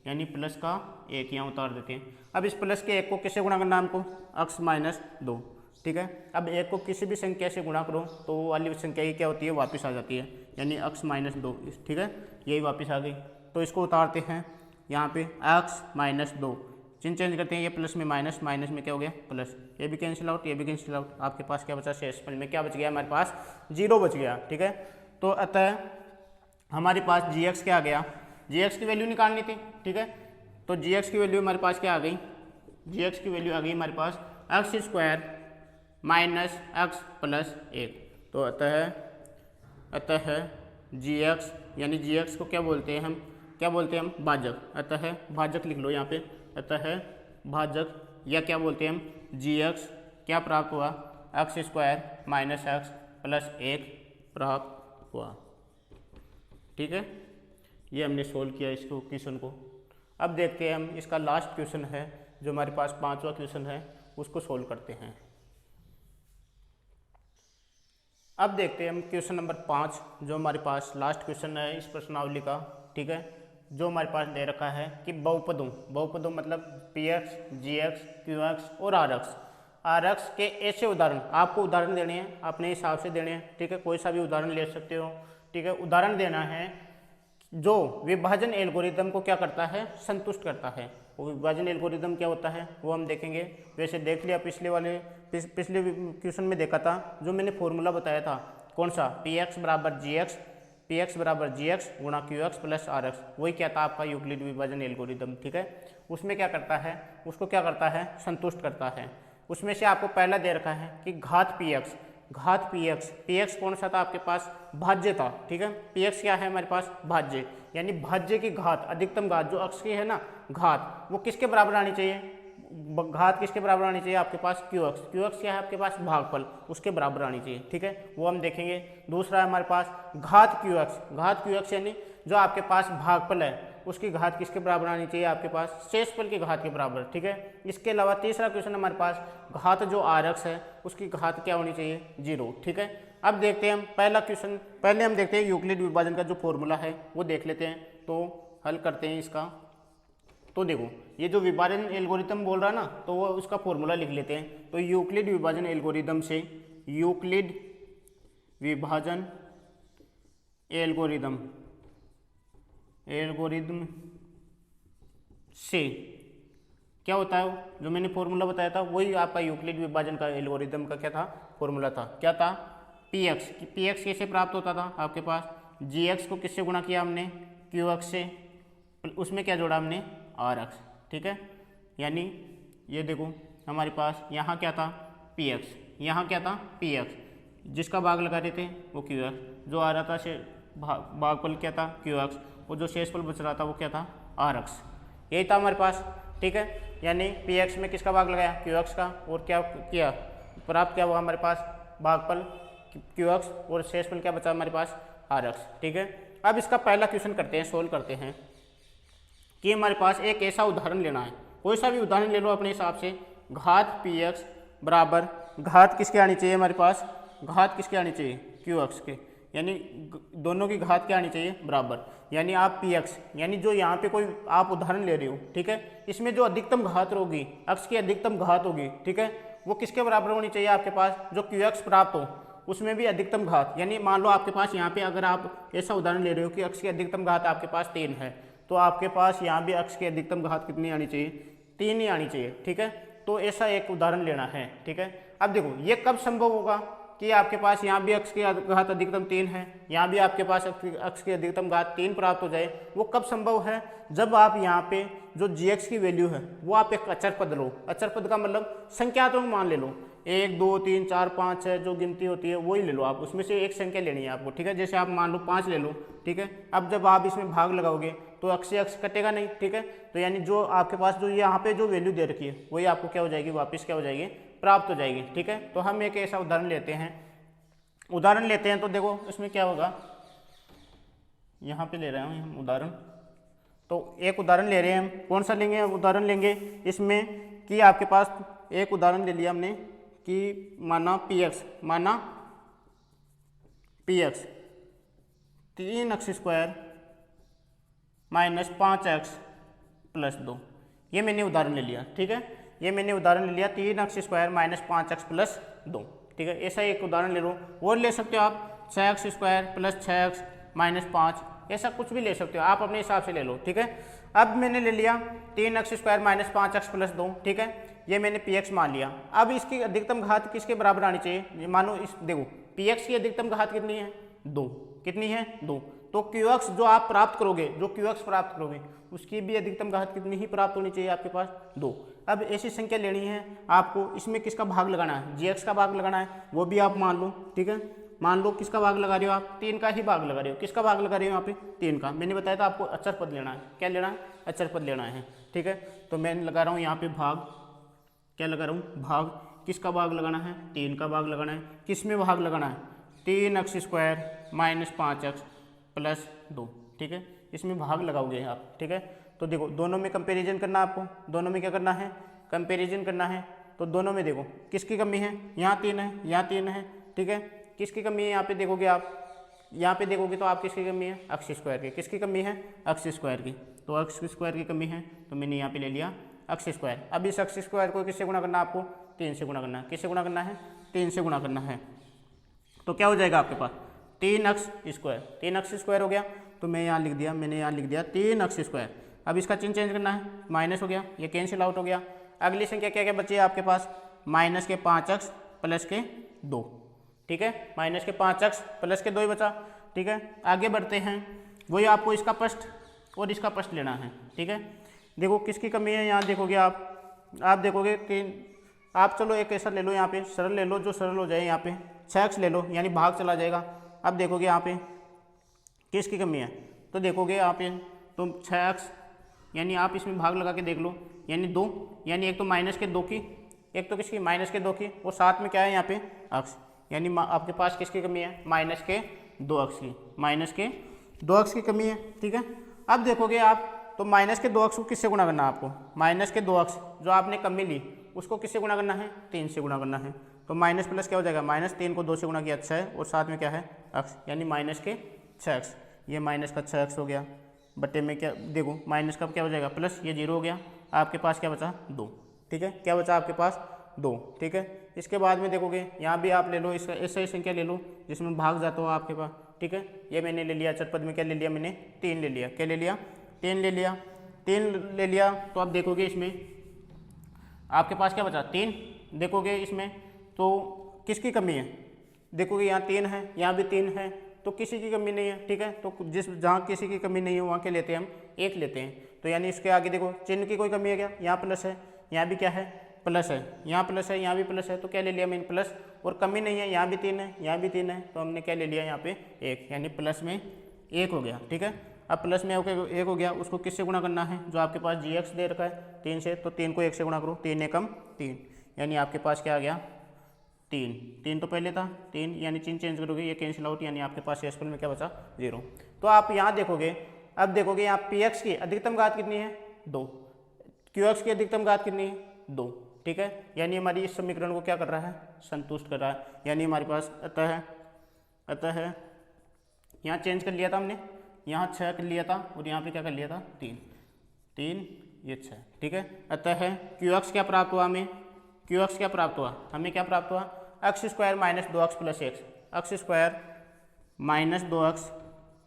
यानी प्लस का 1 यहाँ उतार देते हैं। अब इस प्लस के 1 को किससे गुणा करना हमको, एक्स माइनस 2, ठीक है। अब 1 को किसी भी संख्या से गुणा करो तो वो वाली संख्या ही क्या होती है, वापस आ जाती है, यानी एक्स माइनस 2, ठीक है, यही वापस आ गई। तो इसको उतारते हैं यहाँ पे एक्स माइनस 2, चिन्ह चेंज करते हैं, ये प्लस में माइनस, माइनस में क्या हो गया प्लस, ये भी कैंसिल आउट, ये भी कैंसिल आउट। आपके पास क्या बचा शेष में क्या बच गया, हमारे पास 0 बच गया, ठीक है। तो अतः हमारे पास जी एक्स क्या आ गया, जी एक्स की वैल्यू निकालनी थी, ठीक है। तो जी एक्स की वैल्यू हमारे पास क्या आ गई, जी एक्स की वैल्यू आ गई हमारे पास X square minus X plus 1। तो अतः जी एक्स, यानी जी एक्स को क्या बोलते हैं हम, क्या बोलते हैं हम, भाजक। अतः भाजक लिख लो यहाँ पे, अतः भाजक या क्या बोलते हैं हम जी एक्स क्या प्राप्त हुआ, x square minus X plus 1 प्राप्त हुआ। ठीक है, ये हमने सोल्व किया इसको क्वेश्चन को। अब देखते हैं हम इसका लास्ट क्वेश्चन है जो हमारे पास 5वां क्वेश्चन है, उसको सोल्व करते हैं। अब देखते हैं हम क्वेश्चन नंबर 5 जो हमारे पास लास्ट क्वेश्चन है इस प्रश्नावली का। ठीक है, जो हमारे पास दे रखा है कि बहुपदों मतलब पी एक्स, जी एक्स, क्यू एक्स और आर एक्स के ऐसे उदाहरण, आपको उदाहरण देने हैं अपने हिसाब से देने हैं। ठीक है, कोई सा भी उदाहरण ले सकते हो। ठीक है, उदाहरण देना है जो विभाजन एल्गोरिदम को क्या करता है, संतुष्ट करता है। वो विभाजन एल्गोरिदम क्या होता है वो हम देखेंगे। वैसे देख लिया पिछले क्वेश्चन में देखा था, जो मैंने फॉर्मूला बताया था कौन सा, पी एक्स बराबर जी एक्स गुणा Q X plus R X, वही क्या था आपका यूक्लिड विभाजन एल्गोरिदम। ठीक है, उसमें क्या करता है, उसको क्या करता है, संतुष्ट करता है। उसमें से आपको पहला दे रखा है कि घात पी एक्स कौन सा था आपके पास, भाज्य था। ठीक है, पी एक्स क्या है हमारे पास, भाज्य, यानी भाज्य की घात, अधिकतम घात जो अक्ष की है ना घात, वो किसके बराबर आनी चाहिए, घात किसके बराबर आनी चाहिए आपके पास, क्यू एक्स क्या है आपके पास, भागफल, उसके बराबर आनी चाहिए। ठीक है, वो हम देखेंगे। दूसरा है हमारे पास घात क्यू एक्स यानी जो आपके पास भागफल है उसकी घात किसके बराबर आनी चाहिए आपके पास, शेषफल की घात के बराबर। ठीक है, इसके अलावा तीसरा क्वेश्चन हमारे पास घात जो आर एक्स है उसकी घात क्या होनी चाहिए, 0। ठीक है, अब देखते हैं हम पहला क्वेश्चन। पहले हम देखते हैं यूक्लिड विभाजन का जो फॉर्मूला है वो देख लेते हैं, तो हल करते हैं इसका। तो देखो ये जो विभाजन एल्गोरिदम बोल रहा है ना, तो वो उसका फॉर्मूला लिख लेते हैं। तो यूक्लिड विभाजन एल्गोरिदम से, यूक्लिड विभाजन एल्गोरिदम से क्या होता है, जो मैंने फॉर्मूला बताया था वही आपका यूक्लिड विभाजन का एल्गोरिदम का क्या था, फॉर्मूला था। क्या था, पी एक्स कैसे प्राप्त होता था आपके पास, जी एक्स को किससे गुणा किया हमने, क्यू एक्स से, उसमें क्या जोड़ा हमने, आर एक्स। ठीक है, यानी ये देखो हमारे पास यहाँ क्या था, पी एक्स, यहाँ क्या था, पी एक्स, जिसका भाग लगा रहे थे वो क्यू एक्स, जो आ रहा था से भागफल क्या था, क्यू एक्स, और जो शेषफल बच रहा था वो क्या था, आर एक्स। यही था हमारे पास। ठीक है, यानी पी एक्स में किसका भाग लगाया, क्यू एक्स का, और क्या किया, प्राप्त क्या हुआ हमारे पास, भागफल क्यू एक्स, और शेषफल क्या बचा हमारे पास, आर एक्स। ठीक है, अब इसका पहला क्वेश्चन करते हैं, सोल्व करते हैं कि हमारे पास एक ऐसा उदाहरण लेना है, कोई सा भी उदाहरण ले लो अपने हिसाब से। घात पी एक्स बराबर घात किसके आनी चाहिए हमारे पास, घात किसके आनी चाहिए, क्यू एक्स के, यानी दोनों की घात क्या आनी चाहिए, बराबर। यानी आप पी एक्स, यानी जो यहाँ पे कोई आप उदाहरण ले रहे हो, ठीक है, इसमें जो अधिकतम घात होगी, अक्ष की अधिकतम घात होगी, ठीक है, वो किसके बराबर होनी चाहिए आपके पास, जो क्यू एक्स प्राप्त हो उसमें भी अधिकतम घात। यानी मान लो आपके पास यहाँ पे अगर आप ऐसा उदाहरण ले रहे हो कि अक्ष की अधिकतम घात आपके पास 3 है, तो आपके पास यहाँ भी अक्ष की अधिकतम घात कितनी आनी चाहिए, 3 ही आनी चाहिए। ठीक है, तो ऐसा एक उदाहरण लेना है। ठीक है, अब देखो ये कब संभव होगा कि आपके पास यहाँ भी अक्ष की घात अधिकतम 3 है, यहाँ भी आपके पास अक्ष की अधिकतम घात 3 प्राप्त हो जाए। वो कब संभव है, जब आप यहाँ पे जो जी की वैल्यू है वो आप एक अचर पद लो। अचर पद का मतलब संख्यात्मक मान ले लो, 1 2 3 4 5 6 जो गिनती होती है वही ले लो आप, उसमें से एक संख्या लेनी है आपको। ठीक है, जैसे आप मान लो 5 ले लो। ठीक है, अब जब आप इसमें भाग लगाओगे तो अक्ष से अक्ष कटेगा नहीं। ठीक है, तो यानी जो आपके पास जो यहाँ पे जो वैल्यू दे रखी है वही आपको क्या हो जाएगी, वापस क्या हो जाएगी, प्राप्त हो जाएगी। ठीक है, तो हम एक ऐसा उदाहरण लेते हैं, तो देखो इसमें क्या होगा, यहाँ पे ले रहे हैं हम उदाहरण। तो एक उदाहरण ले रहे हैं हम, कौन सा लेंगे, उदाहरण लेंगे इसमें कि आपके पास एक उदाहरण ले लिया हमने कि माना P x 3x² minus 5x plus 2, ये मैंने उदाहरण ले लिया। ठीक है, ये मैंने उदाहरण ले लिया 3x² माइनस 5x प्लस 2। ठीक है, ऐसा एक उदाहरण ले लो, और ले सकते हो आप 6x² प्लस 6x माइनस 5, ऐसा कुछ भी ले सकते हो आप अपने हिसाब से ले लो। ठीक है, अब मैंने ले लिया 3x² माइनस 5x प्लस 2। ठीक है, ये मैंने पी एक्स मान लिया। अब इसकी अधिकतम घात किसके बराबर आनी चाहिए, मानो इस देखो पी एक्स की अधिकतम घात कितनी है, 2, कितनी है, 2। तो क्यू एक्स जो आप प्राप्त करोगे, उसकी भी अधिकतम घात कितनी ही प्राप्त होनी चाहिए आपके पास, 2। अब ऐसी संख्या लेनी है आपको, इसमें किसका भाग लगाना है, जी एक्स का भाग लगाना है, वो भी आप मान लो। ठीक है, मान लो किसका भाग लगा रहे हो आप, 3 का ही भाग लगा रहे हो। किसका भाग लगा रहे हो यहाँ पे, 3 का। मैंने बताया था आपको अचर पद लेना है। क्या लेना है, अचर पद लेना है, ठीक है। तो मैं लगा रहा हूँ यहाँ पे भाग, क्या लगा रहा हूँ, भाग। किसका भाग लगाना है, 3 का भाग लगाना है। किस में भाग लगाना है, 3x square minus 5x plus 2, ठीक है। इसमें भाग लगाओगे आप, ठीक है। तो देखो दोनों में कंपैरिजन करना है आपको, दोनों में क्या करना है, कंपैरिजन करना है। तो दोनों में देखो किसकी कमी है, यहाँ 3 है, यहाँ 3 है, ठीक है। किसकी कमी है यहाँ पे देखोगे आप, यहाँ पे देखोगे तो आप किसकी कमी है, x स्क्वायर की। किसकी कमी है, x स्क्वायर की। तो x स्क्वायर की कमी है, तो मैंने यहाँ पे ले लिया x स्क्वायर। अब इस x स्क्वायर को किससे गुणा करना है आपको, 3 से गुणा करना है। किससे गुणा करना है, 3 से गुणा करना है। तो क्या हो जाएगा आपके पास, 3x स्क्वायर। 3x स्क्वायर हो गया, तो मैं यहाँ लिख दिया, मैंने यहाँ लिख दिया 3x स्क्वायर। अब इसका चिन्ह चेंज करना है, माइनस हो गया, ये कैंसिल आउट हो गया। अगली संख्या क्या क्या बची है आपके पास, माइनस के 5x प्लस के 2, ठीक है। माइनस के 5x प्लस के 2 ही बचा, ठीक है। आगे बढ़ते हैं, वही आपको इसका पृष्ठ और इसका पृष्ठ लेना है, ठीक है। देखो किसकी कमी है, यहाँ देखोगे आप देखोगे 3, आप चलो एक ऐसा ले लो, यहाँ पे सरल ले लो, जो सरल हो जाए। यहाँ पे 6x ले लो, यानी भाग चला जाएगा। अब देखोगे यहाँ पे किसकी कमी है, तो देखोगे यहाँ पे तो 6x, यानी आप इसमें भाग लगा के देख लो, यानी 2, यानी एक तो माइनस के 2 की, एक तो किसकी, माइनस के 2 की, और साथ में क्या है यहाँ पे x, यानी आपके पास किसकी कमी है, माइनस के 2x की, माइनस के 2x की कमी है, ठीक है। अब देखोगे आप तो माइनस के 2x को किससे गुणा करना है आपको, माइनस के 2x जो आपने कमी ली उसको किससे गुणा करना है, 3 से गुणा करना है। तो माइनस प्लस क्या हो जाएगा, माइनस 3 को 2 से गुणा किया 6, और साथ में क्या है x, यानी माइनस के 6x। ये माइनस का 6x हो गया, बट्टे में क्या देखो माइनस का क्या हो जाएगा, प्लस, ये 0 हो गया। आपके पास क्या बचा, 2, ठीक है। क्या बचा आपके पास, 2, ठीक है। इसके बाद में देखोगे यहाँ भी आप ले लो, इसका ऐसा ही संख्या ले लो जिसमें भाग जाता हो आपके पास, ठीक है। ये मैंने ले लिया, चरपद में क्या ले लिया मैंने, 3 ले लिया। क्या ले लिया, 3 ले लिया, 3 ले लिया। तो आप देखोगे इसमें आपके पास क्या बचा, 3। देखोगे इसमें तो किसकी कमी है, देखोगे यहाँ 3 है, यहाँ भी 3 है, तो किसी की कमी नहीं है, ठीक है। तो जहाँ किसी की कमी नहीं है वहाँ के लेते हैं हम 1 लेते हैं। तो यानी इसके आगे देखो चिन्ह की कोई कमी है क्या, यहाँ प्लस है, यहाँ भी क्या है, प्लस है, यहाँ प्लस है, यहाँ भी प्लस है, तो क्या ले लिया मैंने, प्लस। और कमी नहीं है, यहाँ भी 3 है, यहाँ भी 3 है, तो हमने क्या ले लिया यहाँ पे 1, यानी प्लस में 1 हो गया, ठीक है। अब प्लस में 1 हो गया, उसको किससे गुणा करना है, जो आपके पास gx दे रखा है 3 से, तो 3 को 1 से गुणा करो, 3 एकम 3, यानी आपके पास क्या आ गया, 3 तो पहले था 3, यानी चिन्ह चेंज करोगे ये कैंसिल आउट, यानी आपके पास शेषफल में क्या बचा, 0। तो आप यहाँ देखोगे, अब देखोगे यहाँ px की अधिकतम घात कितनी है, 2, qx की अधिकतम घात कितनी है, 2, ठीक है। यानी हमारी इस समीकरण को क्या कर रहा है, संतुष्ट कर रहा है। यानी हमारे पास अतः यहाँ चेंज कर लिया था हमने, यहाँ 6 कर लिया था, और यहाँ पे क्या कर लिया था, 3 ये 6, ठीक है। अतः qx क्या प्राप्त हुआ हमें, qx क्या प्राप्त हुआ, हमें क्या प्राप्त हुआ, x square minus 2x plus 1, x square minus 2x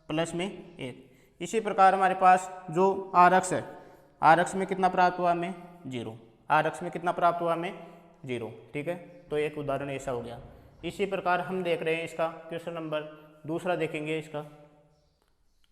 plus में 1। इसी प्रकार हमारे पास जो rx है, rx में कितना प्राप्त हुआ हमें, 0, rx में कितना प्राप्त हुआ हमें, 0, ठीक है। तो एक उदाहरण ऐसा हो गया। इसी प्रकार हम देख रहे हैं इसका क्वेश्चन नंबर दूसरा देखेंगे इसका।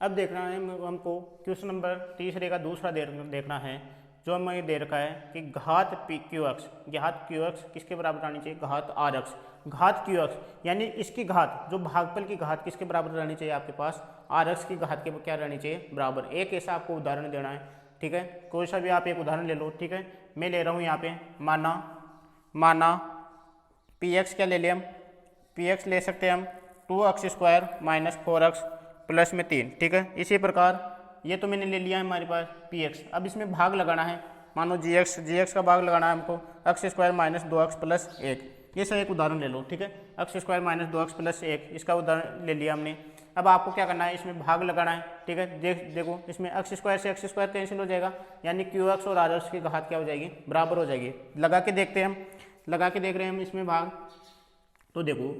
अब देखना है हमको क्वेश्चन नंबर तीसरे का दूसरा देखना है, जो हमें दे रखा है कि घात qx, घात qx किसके बराबर आनी चाहिए, घात rx, घात qx, यानी इसकी घात, जो भागफल की घात किसके बराबर रहनी चाहिए आपके पास, rx की घात के क्या रहनी चाहिए, बराबर। एक ऐसा आपको उदाहरण देना है, ठीक है। कोई सा भी आप एक उदाहरण ले लो, ठीक है। मैं ले रहा हूँ यहाँ पे, माना px क्या ले लिया हम, px ले सकते हैं हम 2x square minus 4x plus में 3, ठीक है। इसी प्रकार ये तो मैंने ले लिया है हमारे पास px। अब इसमें भाग लगाना है, मानो gx का भाग लगाना है हमको, x square minus 2x plus 1। ये सब एक उदाहरण ले लो, ठीक है। x square minus 2x plus 1, इसका उदाहरण ले लिया हमने। अब आपको क्या करना है, इसमें भाग लगाना है, ठीक है। देखो इसमें x स्क्वायर से x स्क्वायर कैंसिल हो जाएगा, यानी qx और rx की घात क्या हो जाएगी, बराबर हो जाएगी। लगा के देखते हैं हम, लगा के देख रहे हैं हम इसमें भाग। तो देखो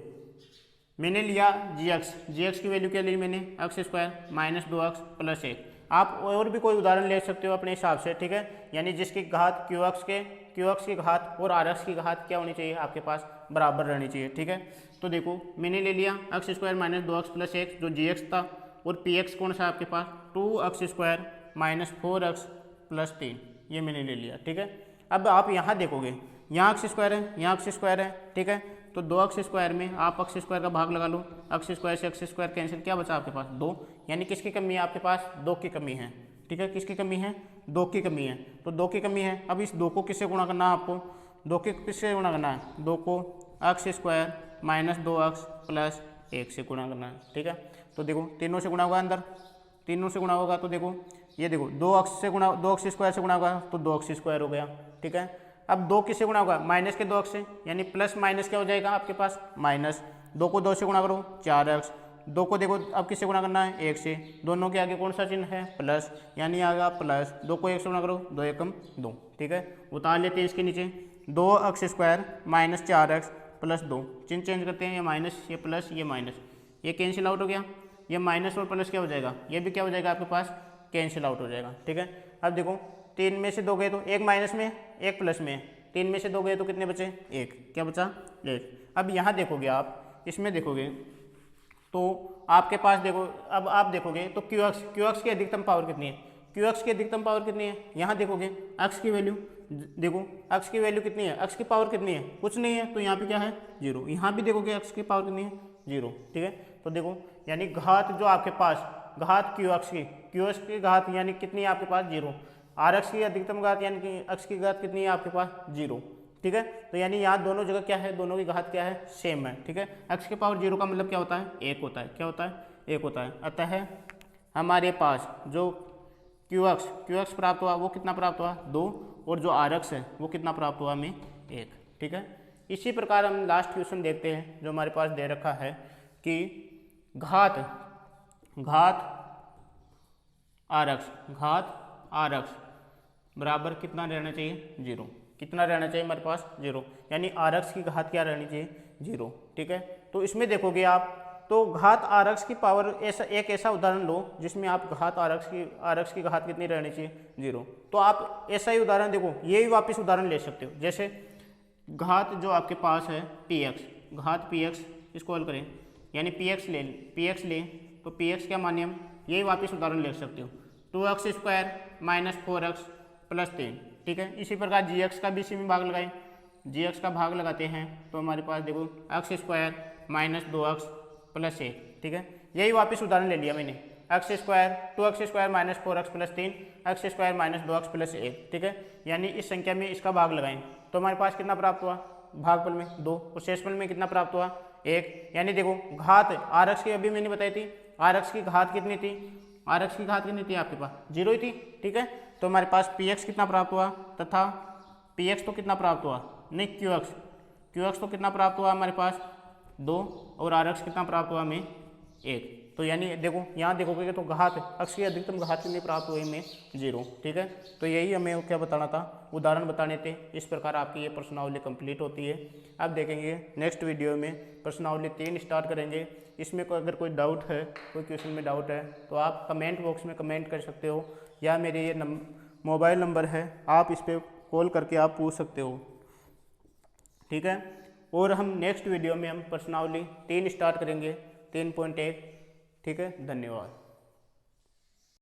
मैंने लिया gx की वैल्यू क्या ली मैंने, x square minus 2x plus 1। आप और भी कोई उदाहरण ले सकते हो अपने हिसाब से, ठीक है। यानी जिसकी घात qx की घात और rx की घात क्या होनी चाहिए, आपके पास बराबर रहनी चाहिए, ठीक है। तो देखो मैंने ले लिया x square minus 2x plus 1 जो gx था, और px कौन सा आपके पास, 2x square minus 4x plus 3, ये मैंने ले लिया, ठीक है। अब आप यहाँ देखोगे, यहाँ x स्क्वायर है, यहाँ x स्क्वायर है, ठीक है। तो 2x² में आप x² का भाग लगा लो, x² से x² कैंसिल, क्या बचा आपके पास 2, यानी किसकी कमी है आपके पास 2 की कमी है। ठीक है, किसकी कमी है 2 की कमी है, तो 2 की कमी है। अब इस 2 को किससे गुणा करना है आपको, 2 के किससे गुणा करना है, 2 को x² माइनस 2x प्लस 1 से गुणा करना है। ठीक है, तो देखो तीनों से गुणा होगा, अंदर तीनों से गुणा होगा तो देखो ये देखो 2x से गुणा 2x² से गुणा होगा तो 2x² हो गया। ठीक है, अब 2 किससे गुणा होगा, माइनस के 2x से, यानी प्लस माइनस क्या हो जाएगा आपके पास माइनस, 2 को 2 से गुणा करो 4x, 2 को देखो अब किससे गुणा करना है 1 से, दोनों के आगे कौन सा चिन्ह है प्लस, यानी आएगा प्लस, 2 को 1 से गुणा करो 2 एकम 2। ठीक है, उतार लेते हैं इसके नीचे, 2x² माइनस 4x प्लस 2, चिन्ह चेंज करते हैं, ये माइनस ये प्लस ये माइनस, ये कैंसिल आउट हो गया, ये माइनस और प्लस क्या हो जाएगा, ये भी क्या हो जाएगा आपके पास कैंसिल आउट हो जाएगा। ठीक है, अब देखो 3 में से 2 गए तो एक माइनस में एक प्लस में, 3 में से 2 गए तो कितने बचे 1, क्या बचा 1। अब यहाँ देखोगे आप, इसमें देखोगे तो आपके पास देखो, अब आप देखोगे तो QX की अधिकतम पावर कितनी है, QX की अधिकतम पावर कितनी है, यहाँ देखोगे x की वैल्यू, देखो x की वैल्यू कितनी है, x की पावर कितनी है कुछ नहीं है, तो यहाँ पे क्या है 0, यहाँ भी देखोगे x की पावर कितनी है 0। ठीक है, तो देखो यानी घात जो आपके पास घात QX की घात यानी कितनी है आपके पास 0, RX की अधिकतम घात यानी कि x की घात कितनी है आपके पास 0। ठीक है, तो यानी यहाँ दोनों जगह क्या है, दोनों की घात क्या है सेम है। ठीक है, x की पावर 0 का मतलब क्या होता है 1 होता है, क्या होता है 1 होता है। अतः हमारे पास जो QX प्राप्त हुआ वो कितना प्राप्त हुआ 2, और जो RX है वो कितना प्राप्त हुआ हमें 1। ठीक है, इसी प्रकार हम लास्ट क्वेश्चन देखते हैं जो हमारे पास दे रखा है कि घात RX बराबर कितना रहना चाहिए 0, कितना रहना चाहिए हमारे पास 0, यानी RX की घात क्या रहनी चाहिए 0। ठीक है, तो इसमें देखोगे आप तो घात RX की पावर ऐसा उदाहरण लो जिसमें आप घात RX की घात कितनी रहनी चाहिए 0, तो आप ऐसा ही उदाहरण देखो, ये भी वापस उदाहरण ले सकते हो। जैसे घात जो आपके पास है PX, घात PX इसको हल करें, यानी PX ले तो PX क्या माने हम, यही वापस उदाहरण ले सकते हो, 2x² माइनस 4x प्लस 3। ठीक है, इसी प्रकार GX का भी इसी में भाग लगाएं, GX का भाग लगाते हैं तो हमारे पास देखो x² माइनस 2x प्लस 1। ठीक है, यही वापस उदाहरण ले लिया मैंने, x² minus 4x plus 3, x² minus 2x plus 1। ठीक है, यानी इस संख्या में इसका भाग लगाएं तो हमारे पास कितना प्राप्त हुआ, भागफल में 2 और शेषफल में कितना प्राप्त हुआ 1। यानी देखो घात RX की अभी मैंने बताई थी, RX की घात कितनी थी, RX की घात कितनी थी आपके पास 0 ही थी। ठीक है, तो हमारे पास PX कितना प्राप्त हुआ, तथा PX तो कितना प्राप्त हुआ नहीं QX तो कितना प्राप्त हुआ हमारे पास 2, और RX कितना प्राप्त हुआ हमें 1। तो यानी देखो यहाँ देखोगे तो घात x की अधिकतम घात कितनी प्राप्त हुई में 0। ठीक है, तो यही हमें क्या बताना था, उदाहरण बताने थे। इस प्रकार आपकी ये प्रश्नावली कंप्लीट होती है। अब देखेंगे नेक्स्ट वीडियो में प्रश्नावली 3 स्टार्ट करेंगे। इसमें अगर कोई डाउट है, कोई क्वेश्चन में डाउट है तो आप कमेंट बॉक्स में कमेंट कर सकते हो, या मेरे ये मोबाइल नंबर है, आप इस पर कॉल करके आप पूछ सकते हो। ठीक है, और हम नेक्स्ट वीडियो में हम प्रश्नावली 3 स्टार्ट करेंगे 3.1। ठीक है, धन्यवाद।